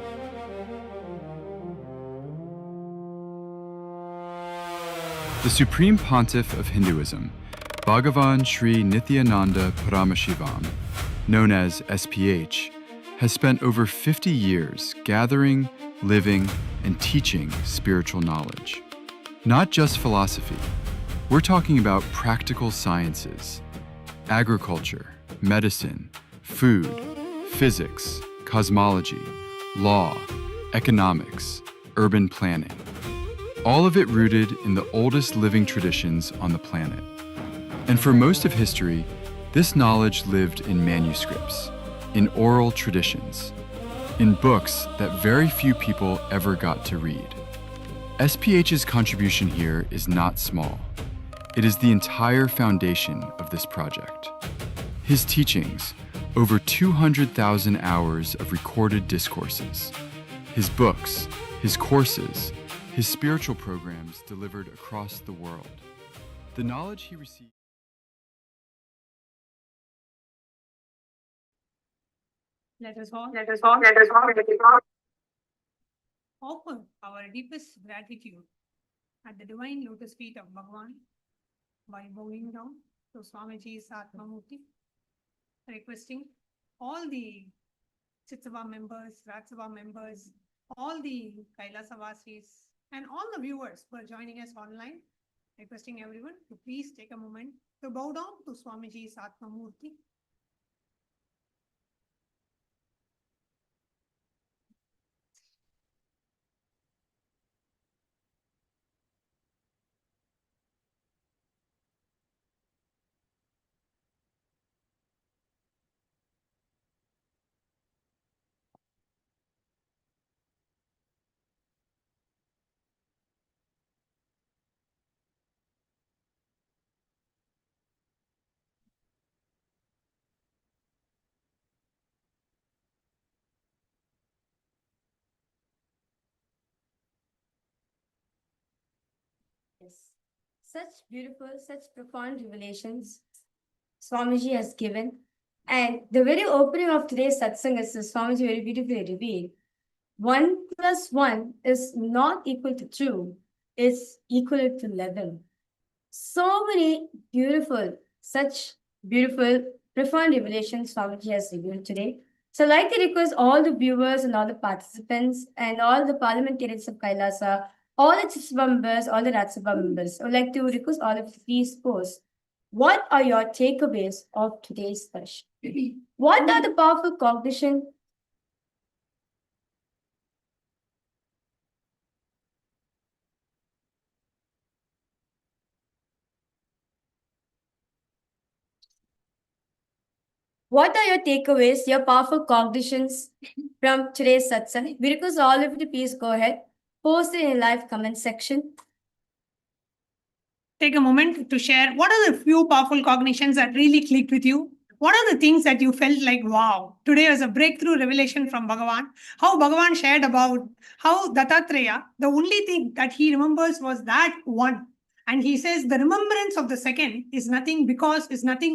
The Supreme Pontiff of Hinduism, Bhagavan Sri Nithyananda Paramashivam, known as SPH, has spent over 50 years gathering, living, and teaching spiritual knowledge. Not just philosophy. We're talking about practical sciences, agriculture, medicine, food, physics, cosmology, law, economics, urban planning. All of it rooted in the oldest living traditions on the planet. And for most of history, this knowledge lived in manuscripts, in oral traditions, in books that very few people ever got to read. SPH's contribution here is not small. It is the entire foundation of this project. His teachings, over 200,000 hours of recorded discourses, his books, his courses, his spiritual programs delivered across the world. The knowledge he received. Let us all offer our deepest gratitude at the divine lotus feet of Bhagavan by bowing down to Swamiji's Atmamurti, requesting all the Chitsava members, Ratsava members, all the Kailasa Vasis, and all the viewers who are joining us online, requesting everyone to please take a moment to bow down to Swamiji's Atmamurti. Yes. Such beautiful, such profound revelations Swamiji has given. And the very opening of today's satsang is Swamiji very beautifully revealed. 1 plus 1 is not equal to 2, it's equal to 11. So many beautiful, such beautiful, profound revelations Swamiji has revealed today. So I'd like to request all the viewers and all the participants and all the parliamentarians of Kailasa, all the Chitsava members, all the Ratsava members, I would like to request all of you to please post. What are your takeaways of today's session? What are the powerful cognition? What are your takeaways, your powerful cognitions from today's satsang? We request all of you to please go ahead, post it in the live comment section. Take a moment to share what are the few powerful cognitions that really clicked with you. What are the things that you felt like, wow, today was a breakthrough revelation from Bhagavan? How Bhagavan shared about how Dattatreya, the only thing that he remembers was that one. And he says the remembrance of the second is nothing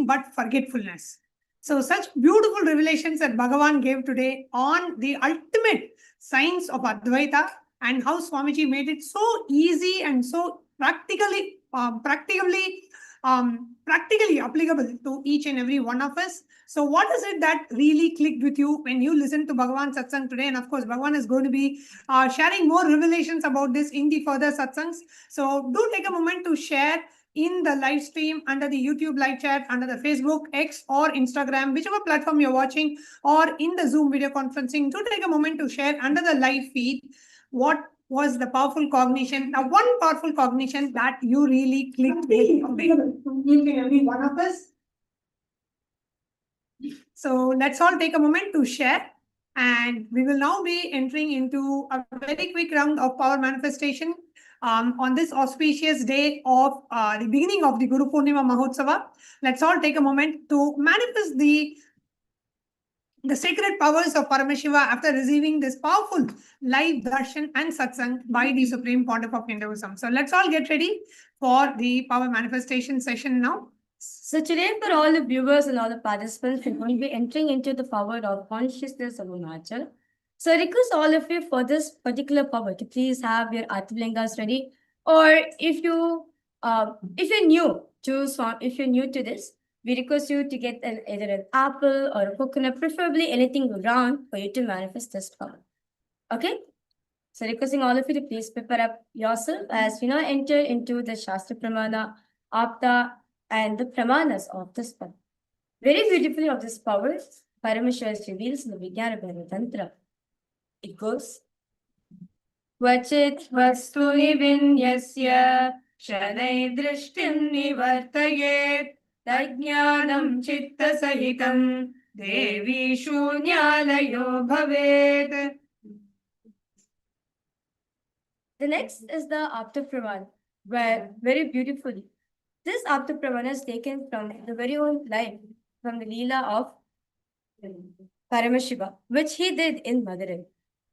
but forgetfulness. So such beautiful revelations that Bhagavan gave today on the ultimate science of Advaita and how Swamiji made it so easy and so practically applicable to each and every one of us. So what is it that really clicked with you when you listened to Bhagavan Satsang today? And of course, Bhagavan is going to be sharing more revelations about this in the further Satsangs. So do take a moment to share in the live stream, under the YouTube live chat, under the Facebook, X or Instagram, whichever platform you're watching, or in the Zoom video conferencing. Do take a moment to share under the live feed what was the powerful cognition, now one powerful cognition that you really clicked with each and every one of us. So let's all take a moment to share, and we will now be entering into a very quick round of power manifestation on this auspicious day of the beginning of the Guru Purnima Mahotsava. Let's all take a moment to manifest the the sacred powers of Paramashiva after receiving this powerful live darshan and satsang by the Supreme Pontiff of Hinduism. So let's all get ready for the power manifestation session now. So today, for all the viewers and all the participants, we're going to be entering into the power of consciousness of Arunachal. So I request all of you for this particular power to please have your Arthalingas ready. Or if you're new to this, we request you to get either an apple or a coconut, preferably anything round for you to manifest this power. Okay? So requesting all of you to please prepare up yourself as we now enter into the Shastra Pramana, Apta, and the Pramanas of this power. Very beautifully of this power, Paramashiva reveals in the Vijnana Bhaiva Tantra. It goes, Vachit vastuni vinyasya shanai drishtim nivartayet tajnanam chitta sahitam devi shunyalayo bhavet. The next is the Apta Pramana, where very beautifully this Apta Pramana is taken from the very own life, from the Leela of Paramashiva, which he did in Madurai.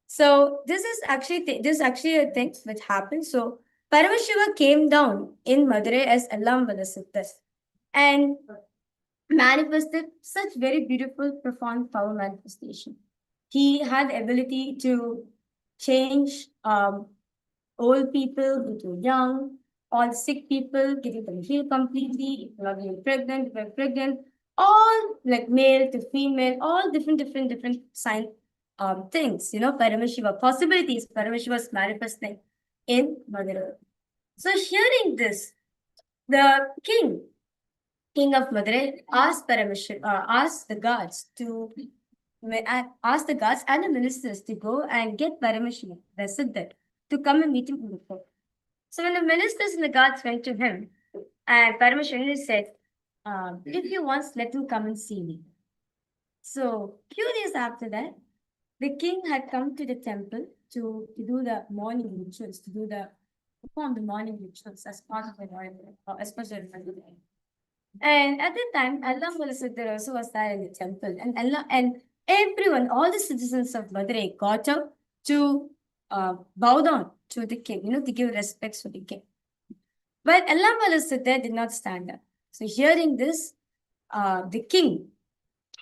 So this is actually a thing which happened. So Paramashiva came down in Madurai as Allam Valasiddhas and manifested such very beautiful, profound power manifestation. He had the ability to change old people into young, all sick people, getting them healed completely, if not being pregnant, if they're pregnant, all like male to female, all different sign things, Paramashiva, possibilities Paramashiva was manifesting in Madurai. So hearing this, the king of Madurai asked asked the guards and the ministers to go and get Paramashiva, the Siddha, to come and meet him in the court. So when the ministers and the guards went to him, and Paramashiva said, if he wants, let him come and see me. So few days after that, the king had come to the temple to do the morning rituals, perform the morning rituals as part of the royal, as part of the royal day. And at that time, Allah Siddhar also was there in the temple, and everyone, all the citizens of Madurai got up to bow down to the king, to give respects to the king. But Allah Siddhar did not stand up. So hearing this, the king,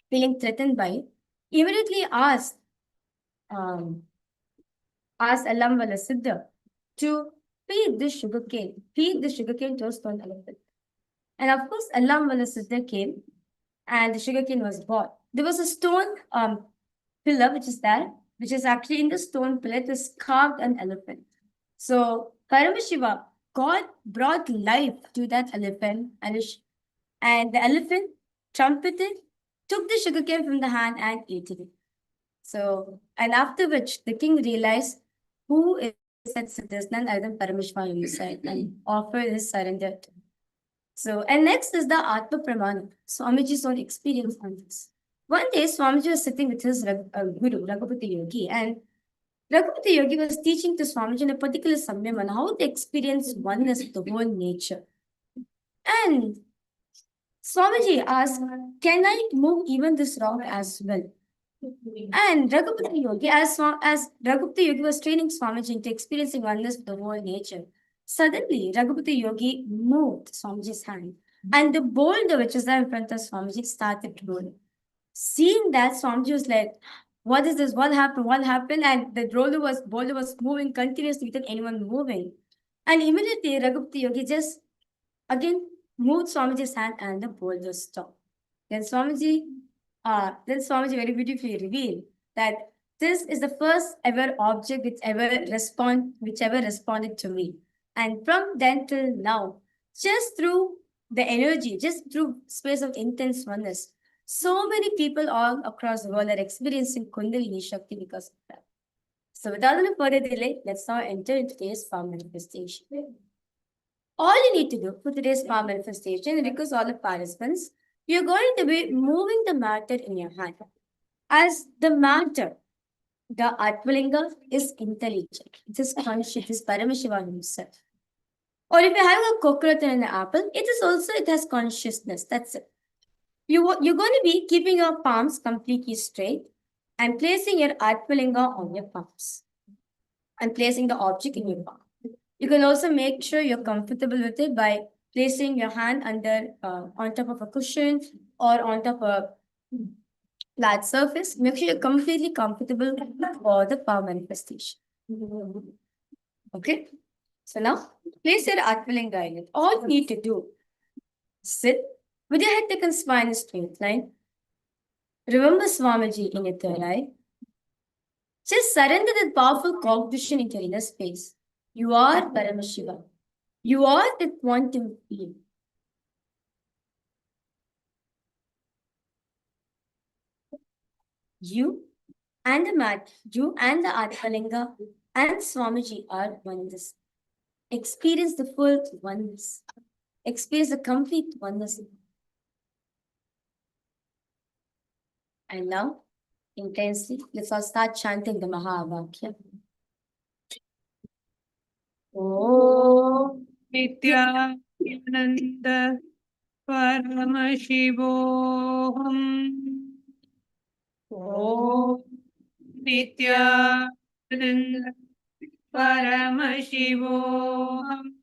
feeling threatened by it, immediately asked Allam Siddha to feed the sugarcane to a stone elephant. And of course, Allam Siddha came and the sugarcane was brought. There was a stone pillar which is actually in the stone pillar, it is carved an elephant. So Paramashiva, God brought life to that elephant, and the elephant trumpeted, took the sugarcane from the hand and ate it. So, and after which the king realized who is that Siddhas, none other than Paramashiva himself, and offered his surrender to him. So, and next is the Atma Pramana, Swamiji's own experience on this. One day, Swamiji was sitting with his guru, Raghupati Yogi, and Raghupati Yogi was teaching to Swamiji in a particular samyam on how to experience oneness with the whole nature. And Swamiji asked, can I move even this rock as well? And Raghupati Yogi, as Raghupati Yogi was training Swamiji into experiencing oneness with the whole nature, suddenly Raghupati Yogi moved Swamiji's hand, and the boulder which was there in front of Swamiji started rolling. Seeing that, Swamiji was like, what is this? What happened? And the boulder was moving continuously without anyone moving. And immediately Raghupati Yogi just again moved Swamiji's hand and the boulder stopped. Then Swamiji very beautifully revealed that this is the first ever object which ever responded to me. And from then till now, just through the energy, just through space of intense oneness, so many people all across the world are experiencing Kundalini Shakti because of that. So without any further delay, let's now enter into today's power manifestation. All you need to do for today's power manifestation, because all the participants, you're going to be moving the matter in your hand. As the matter, the Atmalinga is intelligent. It is conscious. It is Paramashiva himself. Or if you have a coconut and an apple, it has consciousness. That's it. You're going to be keeping your palms completely straight and placing your Atmalinga on your palms and placing the object in your palm. You can also make sure you're comfortable with it by placing your hand on top of a cushion or on top of a flat surface. Make sure you're completely comfortable for the power manifestation. Okay? So now, place your Atmalinga in it. All you need to do is sit with your head, neck, and spine in a straight line. Remember Swamiji in your third eye. Just surrender that powerful cognition into your inner space. You are Paramashiva. You are the quantum field. You and the mat, you and the Atmalinga and Swamiji are oneness. Experience the full oneness. Experience the complete oneness. And now, intensely, let's all start chanting the Mahavakya. Oh, Nityananda Paramashivoham. Om Nityananda Paramashivoham.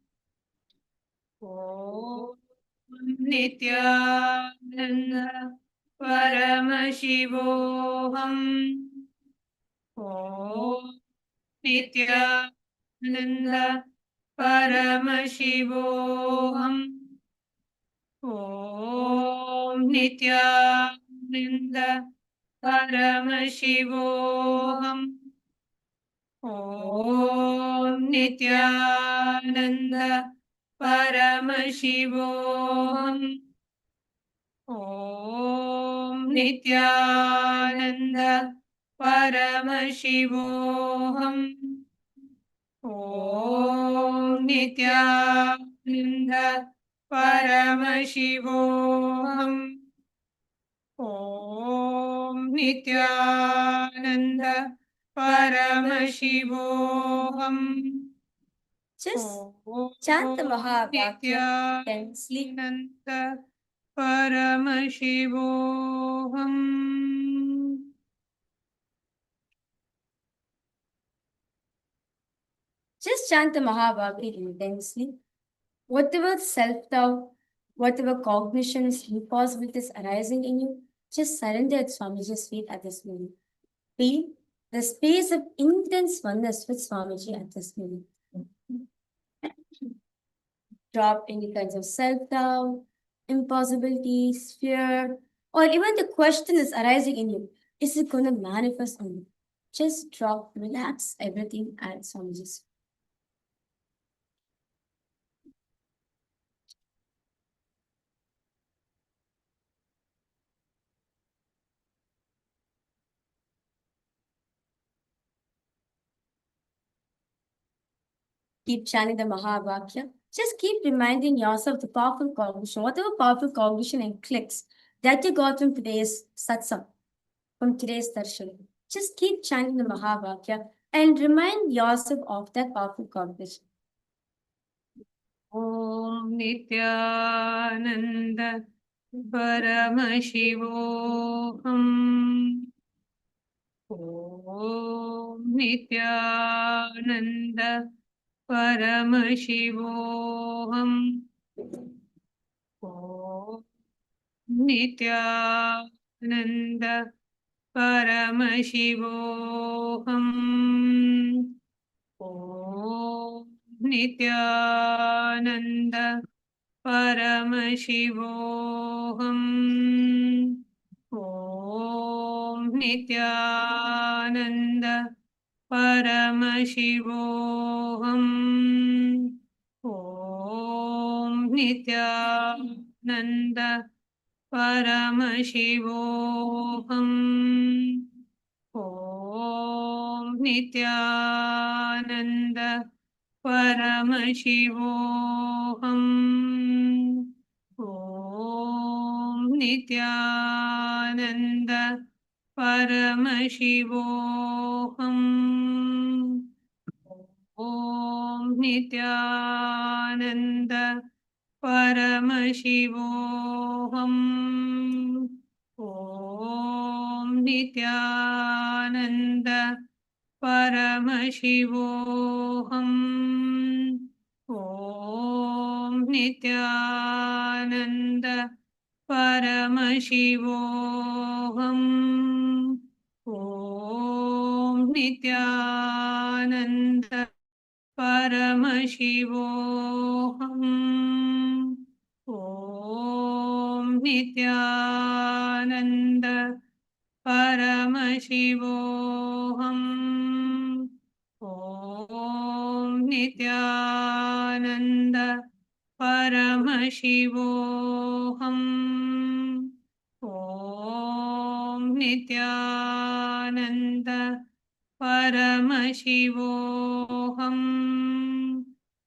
Om Nityananda Paramashivoham. Om Nityananda Paramashivoham. Om Nityananda Paramashivoham. Om Nityananda Paramashivoham. Om Nityananda Paramashivoham. Om Nityananda Paramashivoham. Om Nityananda Paramashivoham. just chant the Mahavakya intensely. Nityananda Paramashivoham. Just chant the Mahavakya intensely. Whatever self-doubt, whatever cognitions, impossibilities arising in you, just surrender at Swamiji's feet at this moment. Feel the space of intense oneness with Swamiji at this moment. Drop any kinds of self-doubt, impossibilities, fear, or even the question is arising in you. Is it going to manifest on you? Just drop, relax everything at Swamiji's feet. Keep chanting the Mahavakya. Just keep reminding yourself the powerful cognition, whatever powerful cognition and clicks that you got from today's Satsang, from today's Darshan. Just keep chanting the Mahavakya and remind yourself of that powerful cognition. Om Nityananda Paramashivoham. Om Nityananda Paramashivoham. Om Nityananda Paramashivoham. Om Nityananda Paramashivoham. Om Nityananda Paramashivoham. Om Nityananda Paramashivoham. Om Nityananda Paramashivoham. Om Nityananda Paramashivoham. Om Nityananda Paramashivoham. Om Nityananda Paramashivoham. Om Nityananda Paramashivoham. Om Nityananda Paramashivoham. Om Nityananda Paramashivoham. Om Nityananda Paramashivoham. Om Nityananda Paramashivoham.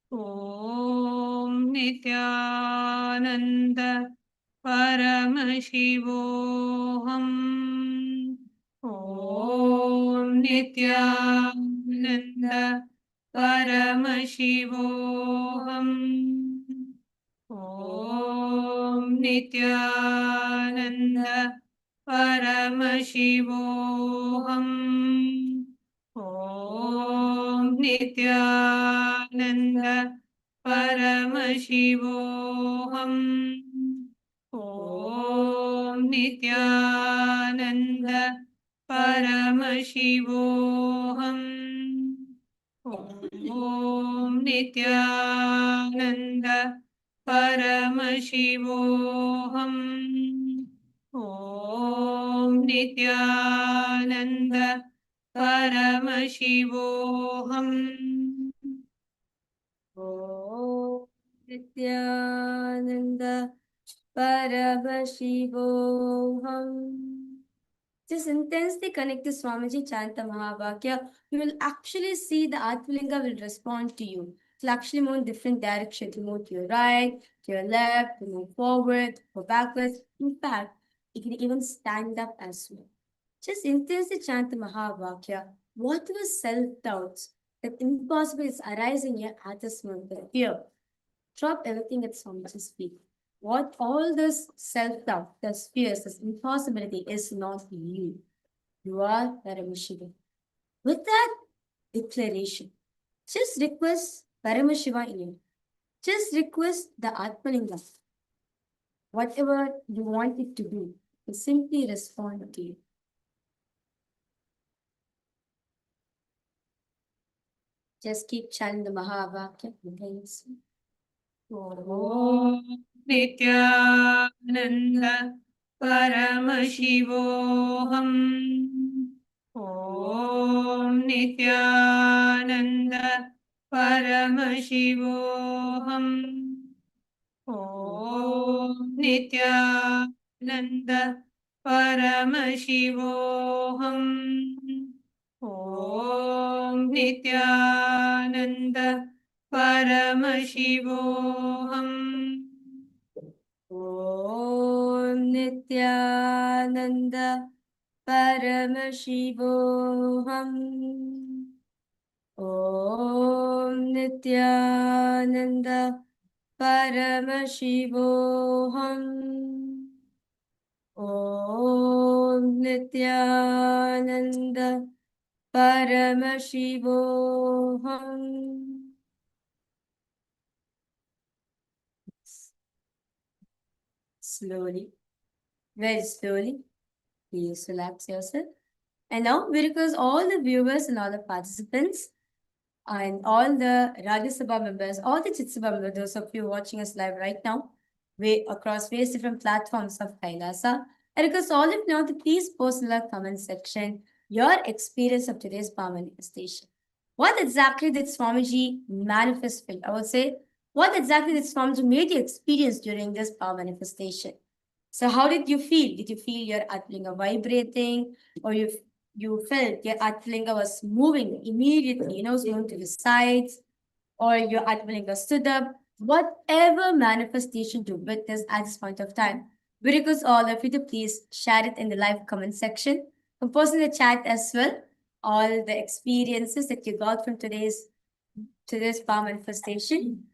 Om Nityananda Paramashivoham. Om Nityananda Paramashivoham. Om Nityananda Paramashivoham. Om Nityananda Paramashivoham. Om Nityananda Paramashivoham. Om Nityananda Paramashivoham. Om Nityananda Paramashivoham. Om Nityananda Paramashivoham. Just intensely connect to Swamiji Chanta Mahavakya. You will actually see the Atmalinga will respond to you. It will actually move in different directions. To move to your right, to your left, to move forward, go backwards. In fact, it can even stand up as well. Just intensely chant the Mahavakya. Whatever self-doubts that impossible is arising here at this moment, the fear, drop everything at Swamiji's feet. What all this self-doubt, this fears, this impossibility is not you. You are Paramashiva. With that declaration, just request Paramashiva in you. Just request the Atmalinga. Whatever you want it to do, will simply respond to you. Just keep chanting the Mahavakya. Om Nityananda Paramashivoham. Om Nityananda Paramashivoham. Om Nityananda Paramashivoham. Om Nityananda Paramashivoham. Om Nityananda Paramashivoham. Om Nityananda Paramashivoham. Om Nityananda Paramashivoham. Slowly, very slowly, please relax yourself. And now we request all the viewers and all the participants and all the Rajya Sabha members, all the Chit Sabha members, those of you watching us live right now, across various different platforms of Kailasa. I request all of you now to please post in the comment section your experience of today's power manifestation. What exactly did Swamiji manifest feel? I would say, what exactly did Swamiji made you experience during this power manifestation? So how did you feel? Did you feel your Atmalinga vibrating, or you felt your Atmalinga was moving immediately, was moving to the sides, or your Atmalinga stood up? Whatever manifestation you witness at this point of time, we request all of you to please share it in the live comment section. Post in the chat as well all the experiences that you got from today's power manifestation.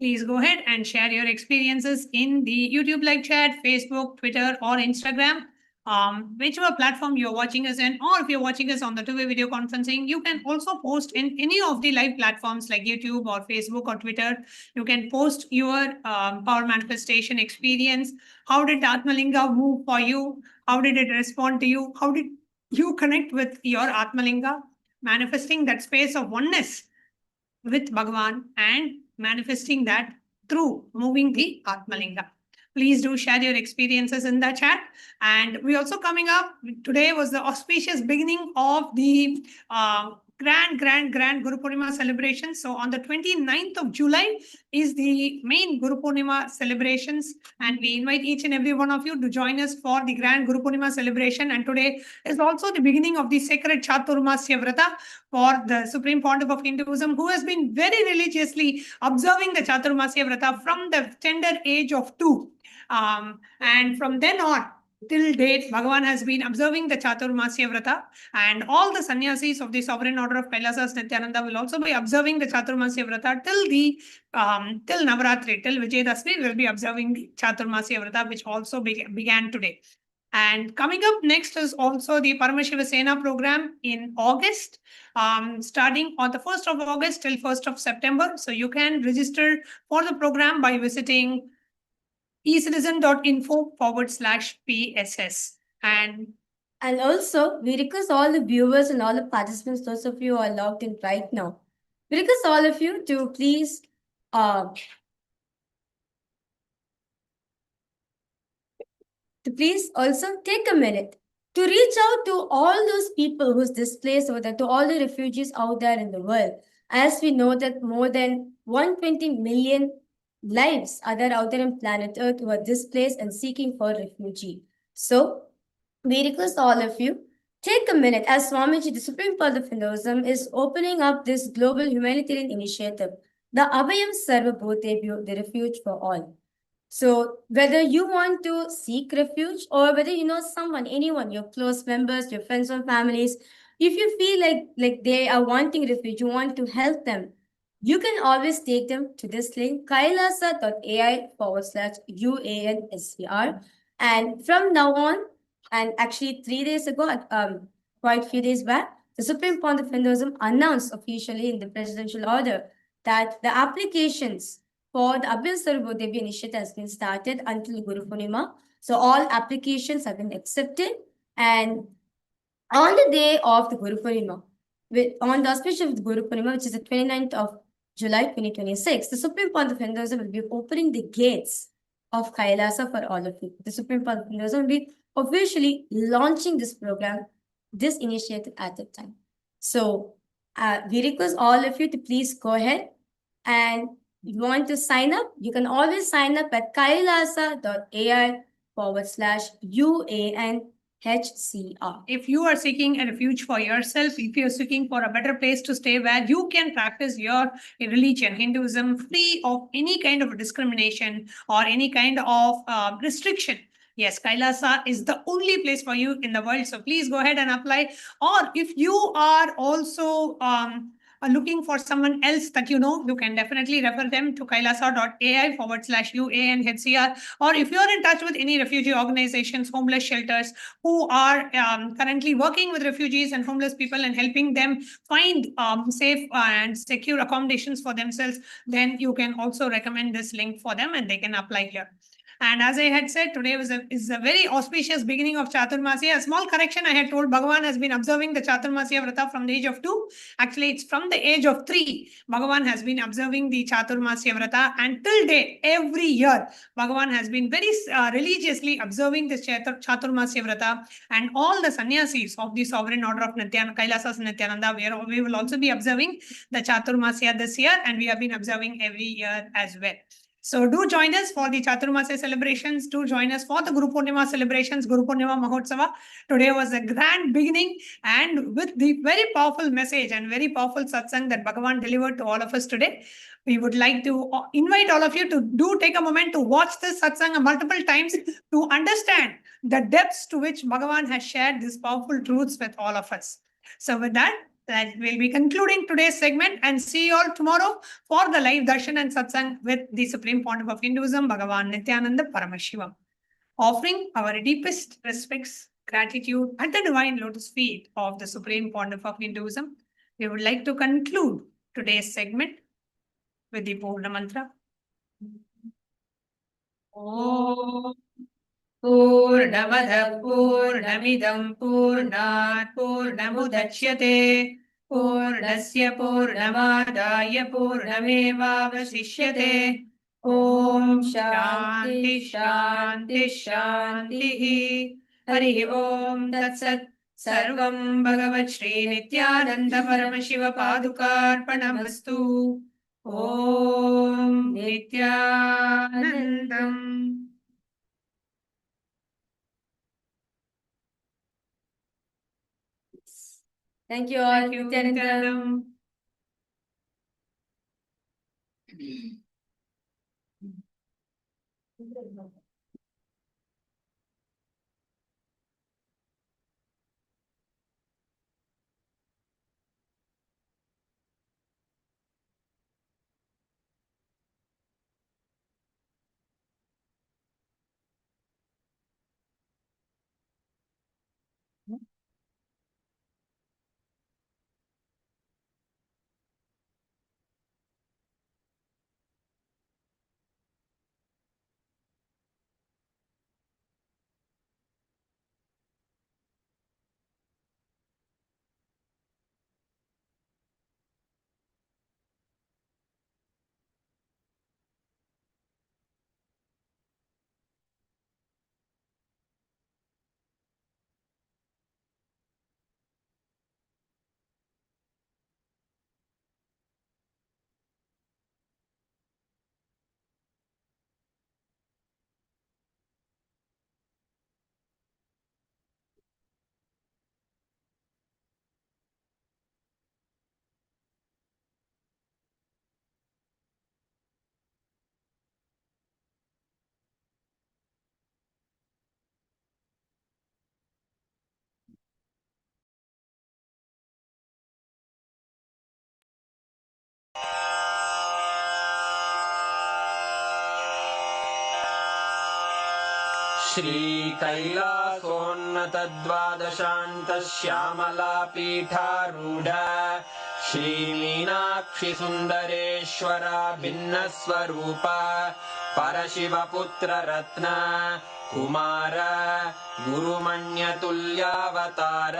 Please go ahead and share your experiences in the YouTube live chat, Facebook, Twitter, or Instagram. Whichever platform you're watching us in, or if you're watching us on the two-way video conferencing, you can also post in any of the live platforms like YouTube or Facebook or Twitter. You can post your power manifestation experience. How did the Atmalinga move for you? How did it respond to you? How did you connect with your Atmalinga? Manifesting that space of oneness with Bhagavan and manifesting that through moving the Atmalinga. Please do share your experiences in the chat. And we also coming up, today was the auspicious beginning of the grand Guru Purnima celebration. So on the 29th of July is the main Guru Purnima celebrations. And we invite each and every one of you to join us for the grand Guru Purnima celebration. And today is also the beginning of the sacred Chaturmasya Vrata for the Supreme Pontiff of Hinduism, who has been very religiously observing the Chaturmasya Vrata from the tender age of 2. And from then on, till date, Bhagavan has been observing the Chaturmasya Vrata, and all the sannyasis of the Sovereign Order of Kailasa Nityananda will also be observing the Chaturmasya Vrata till Navaratri, till Vijayadashmi, will be observing the Chaturmasya Vrata, which also began today. And coming up next is also the Paramashiva Sena program in August, starting on the 1st of August till 1st of September. So you can register for the program by visiting ecitizen.info/PSS. And also, we request all the viewers and all the participants, those of you who are logged in right now, we request all of you to please also take a minute to reach out to all those people who's displaced over there, to all the refugees out there in the world. As we know that more than 120 million lives are there out there on planet Earth who are displaced and seeking for refugee. So we request all of you, take a minute, as Swamiji, the Supreme Pontiff of Hinduism, is opening up this global humanitarian initiative, the Abhayam Sarvabhutebhyo, the refuge for all. So whether you want to seek refuge or whether you know someone, anyone, your close members, your friends or families, if you feel like they are wanting refuge, you want to help them, you can always take them to this link, kailasa.ai/UANSCR. And from now on, and actually 3 days ago, quite a few days back, the Supreme Pontiff of Hinduism announced officially in the presidential order that the applications for the Abhayam Sarvabhutebhyo initiative has been started until Guru Purnima. So all applications have been accepted. And on the day of the Guru Purnima, on the auspicious of the Guru Purnima, which is the 29th of July 2026, the Supreme Pontiff of Hinduism will be opening the gates of Kailasa for all of you. The Supreme Pontiff of Hinduism will be officially launching this program, this initiative at that time. So we request all of you to please go ahead, and if you want to sign up, you can always sign up at kailasa.ai/UANHCR. if you are seeking a refuge for yourself, if you're seeking for a better place to stay where you can practice your religion, Hinduism, free of any kind of discrimination or any kind of restriction, yes, Kailasa is the only place for you in the world. So please go ahead and apply. Or if you are also looking for someone else that you know, you can definitely refer them to kailasa.ai/UANHCR. Or if you're in touch with any refugee organizations, homeless shelters, who are currently working with refugees and homeless people and helping them find safe and secure accommodations for themselves, then you can also recommend this link for them and they can apply here. And as I had said, today is a very auspicious beginning of Chaturmasya. A small correction, I had told Bhagavan has been observing the Chaturmasya Vrata from the age of 2. Actually, it's from the age of 3. Bhagavan has been observing the Chaturmasya Vrata, and till date, every year, Bhagavan has been very religiously observing this Chaturmasya Vrata, and all the sannyasis of the Sovereign Order of Nityananda, Kailasa Nityananda, we will also be observing the Chaturmasya this year, and we have been observing every year as well. So do join us for the Chaturmasya celebrations. Do join us for the Guru Purnima celebrations, Guru Purnima Mahotsava. Today was a grand beginning, and with the very powerful message and very powerful satsang that Bhagavan delivered to all of us today, we would like to invite all of you to do take a moment to watch this satsang multiple times to understand the depths to which Bhagavan has shared these powerful truths with all of us. So with that, that we'll be concluding today's segment and see you all tomorrow for the live Darshan and Satsang with the Supreme Pontiff of Hinduism, Bhagavan Nithyananda Paramashivamam. Offering our deepest respects, gratitude at the divine lotus feet of the Supreme Pontiff of Hinduism, we would like to conclude today's segment with the Purna Mantra. Om Purnamada Purnamidam Purnat Purnamudachyate Purnasya Purnamadaya Purnamevavasishyate. Om Shanti Shanti Shanti. Hari Om Tat Sat. Sarvam Bhagavat Sri Nithyananda Paramashiva Padukarpanamastu. Om Nithyanandam. Thank you all. Thank you, Nithyanandam. श्रीकैलासोन्नतद्वादशान्तश्यामलापीठारूढ श्रीमीनाक्षिसुन्दरेश्वरा भिन्नस्वरूप परशिवपुत्ररत्न Kumar गुरुमण्यतुल्यावतार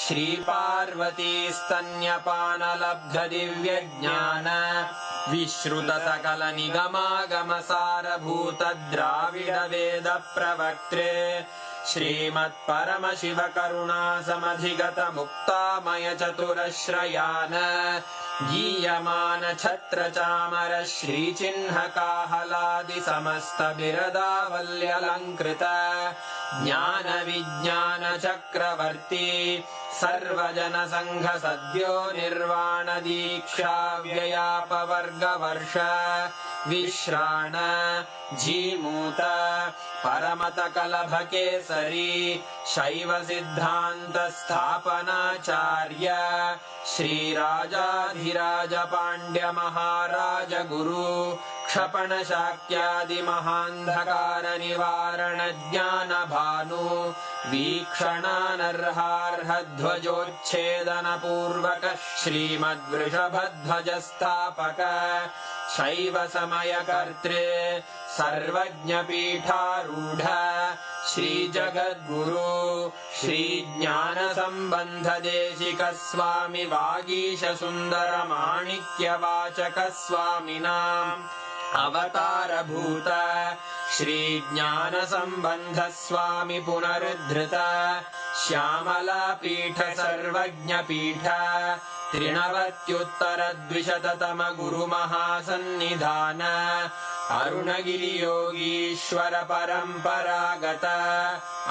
श्रीपार्वतीस्तन्यपानलब्धदिव्यज्ञान विश्रुतसकलनिगमागमसारभूतद्राविडवेदप्रवक्त्रे श्रीमत्परमशिवकरुणासमधिगतमुक्तामयचतुरश्रयान् गीयमानछत्रचामर श्रीचिह्नकाहलादिसमस्तबिरदावल्यलङ्कृत ज्ञानविज्ञानचक्रवर्ती सर्वजनसङ्घसद्यो निर्वाणदीक्षाव्ययापवर्गवर्ष विश्राण Jimuta परमतकलभकेसरी शैवसिद्धान्तस्थापनाचार्य श्रीराजाधिराजपाण्ड्यमहाराज गुरु क्षपणशाक्यादिमहान्धकारनिवारणज्ञानभानु वीक्षणानर्हार्हध्वजोच्छेदनपूर्वक श्रीमद्वृषभध्वजस्थापक शैवसमयकर्त्रे सर्वज्ञपीठारूढ श्रीजगद्गुरु श्रीज्ञानसम्बन्धदेशिकस्वामि वागीशसुन्दरमाणिक्यवाचकस्वामिनाम् अवतारभूत श्रीज्ञानसम्बन्धस्वामि पुनरुद्धृत श्यामलापीठ सर्वज्ञपीठ त्रिनवत्युत्तरद्विशततम गुरुमहासन्निधान अरुणगिरियोगीश्वर परम्परागत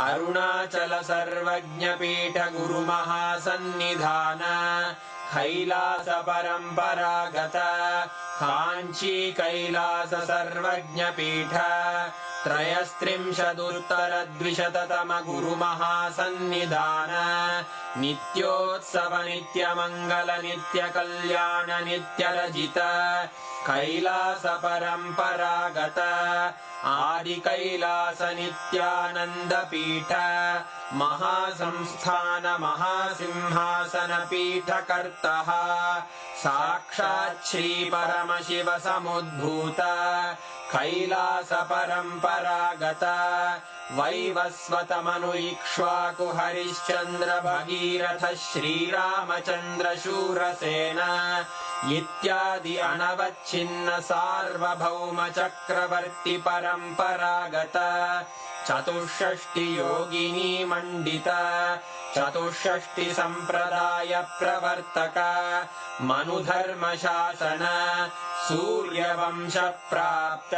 अरुणाचल सर्वज्ञपीठ गुरुमहासन्निधान कैलास परम्परागत काञ्ची कैलास सर्वज्ञपीठ त्रयस्त्रिंशदुत्तरद्विशततमगुरुमहासन्निधान नित्योत्सव नित्यमङ्गल नित्यकल्याण नित्यरजित कैलास परम्परागत आदिकैलास नित्यानन्द पीठ महासंस्थान महासिंहासन पीठकर्तः साक्षात् श्री परमशिव समुद्भूत कैलास परम्परागत वैवस्वतमनु इक्ष्वाकु हरिश्चन्द्र भगीरथ श्रीरामचन्द्र शूरसेन इत्यादि अनवच्छिन्न सार्वभौम चक्रवर्ति परम्परागत चतुष्षष्टि योगिनी मण्डित चतुष्षष्टि सम्प्रदाय प्रवर्तक मनुधर्म शासन सूर्यवंश प्राप्त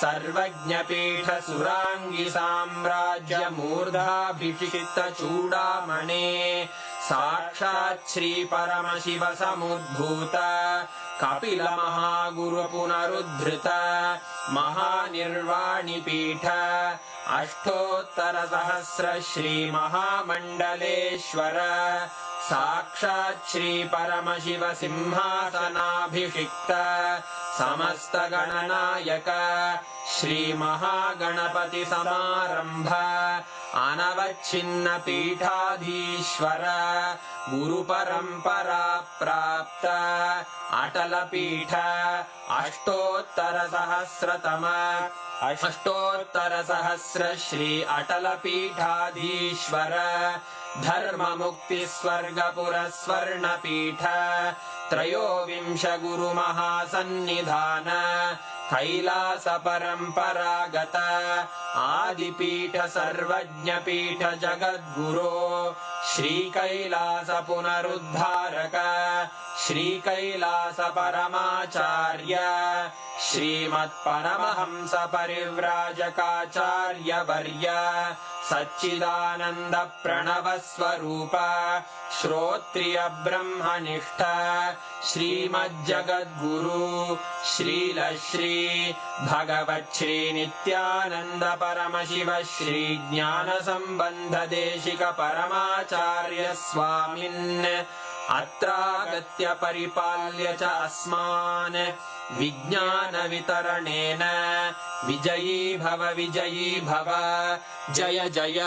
सर्वज्ञपीठ सुराङ्गी साम्राज्य मूर्धाभिषिक्त चूडामणे साक्षात् श्री परमशिव समुद्भूत कपिल महागुरु पुनरुद्धृत महानिर्वाणि पीठ अष्टोत्तर सहस्र श्री महामण्डलेश्वर साक्षात् श्री परमशिव सिंहासनाभिषिक्त समस्त गणनायक श्री महागणपति समारंभ अनवच्छिन्न पीठाधीश्वर गुरु परंपरा प्राप्त अटल पीठ अष्टोत्तर सहस्र श्री अटल पीठाधीश्वर धर्म मुक्ति स्वर्ग पुरस्वर्ण पीठ त्रयोविंश गुरु महासन्निधान कैलास परम्परागत आदिपीठ सर्वज्ञ पीठ जगद्गुरो श्री कैलास पुनरुद्धारक श्री कैलास परमाचार्य श्रीमत्परमहंस परिव्राजकाचार्य वर्य सच्चिदानंद प्रणव स्वरूप श्रोत्रिय ब्रह्मनिष्ठ श्रीमज्जगद्गुरु श्रील श्री भगवत् श्री नित्यानंद परमशिव श्री ज्ञान संबंध देशिक परमाचार्य स्वामिन् अत्रागत्य परिपाल्य च अस्मान् विज्ञान वितरणेन विजयी भव जय जय।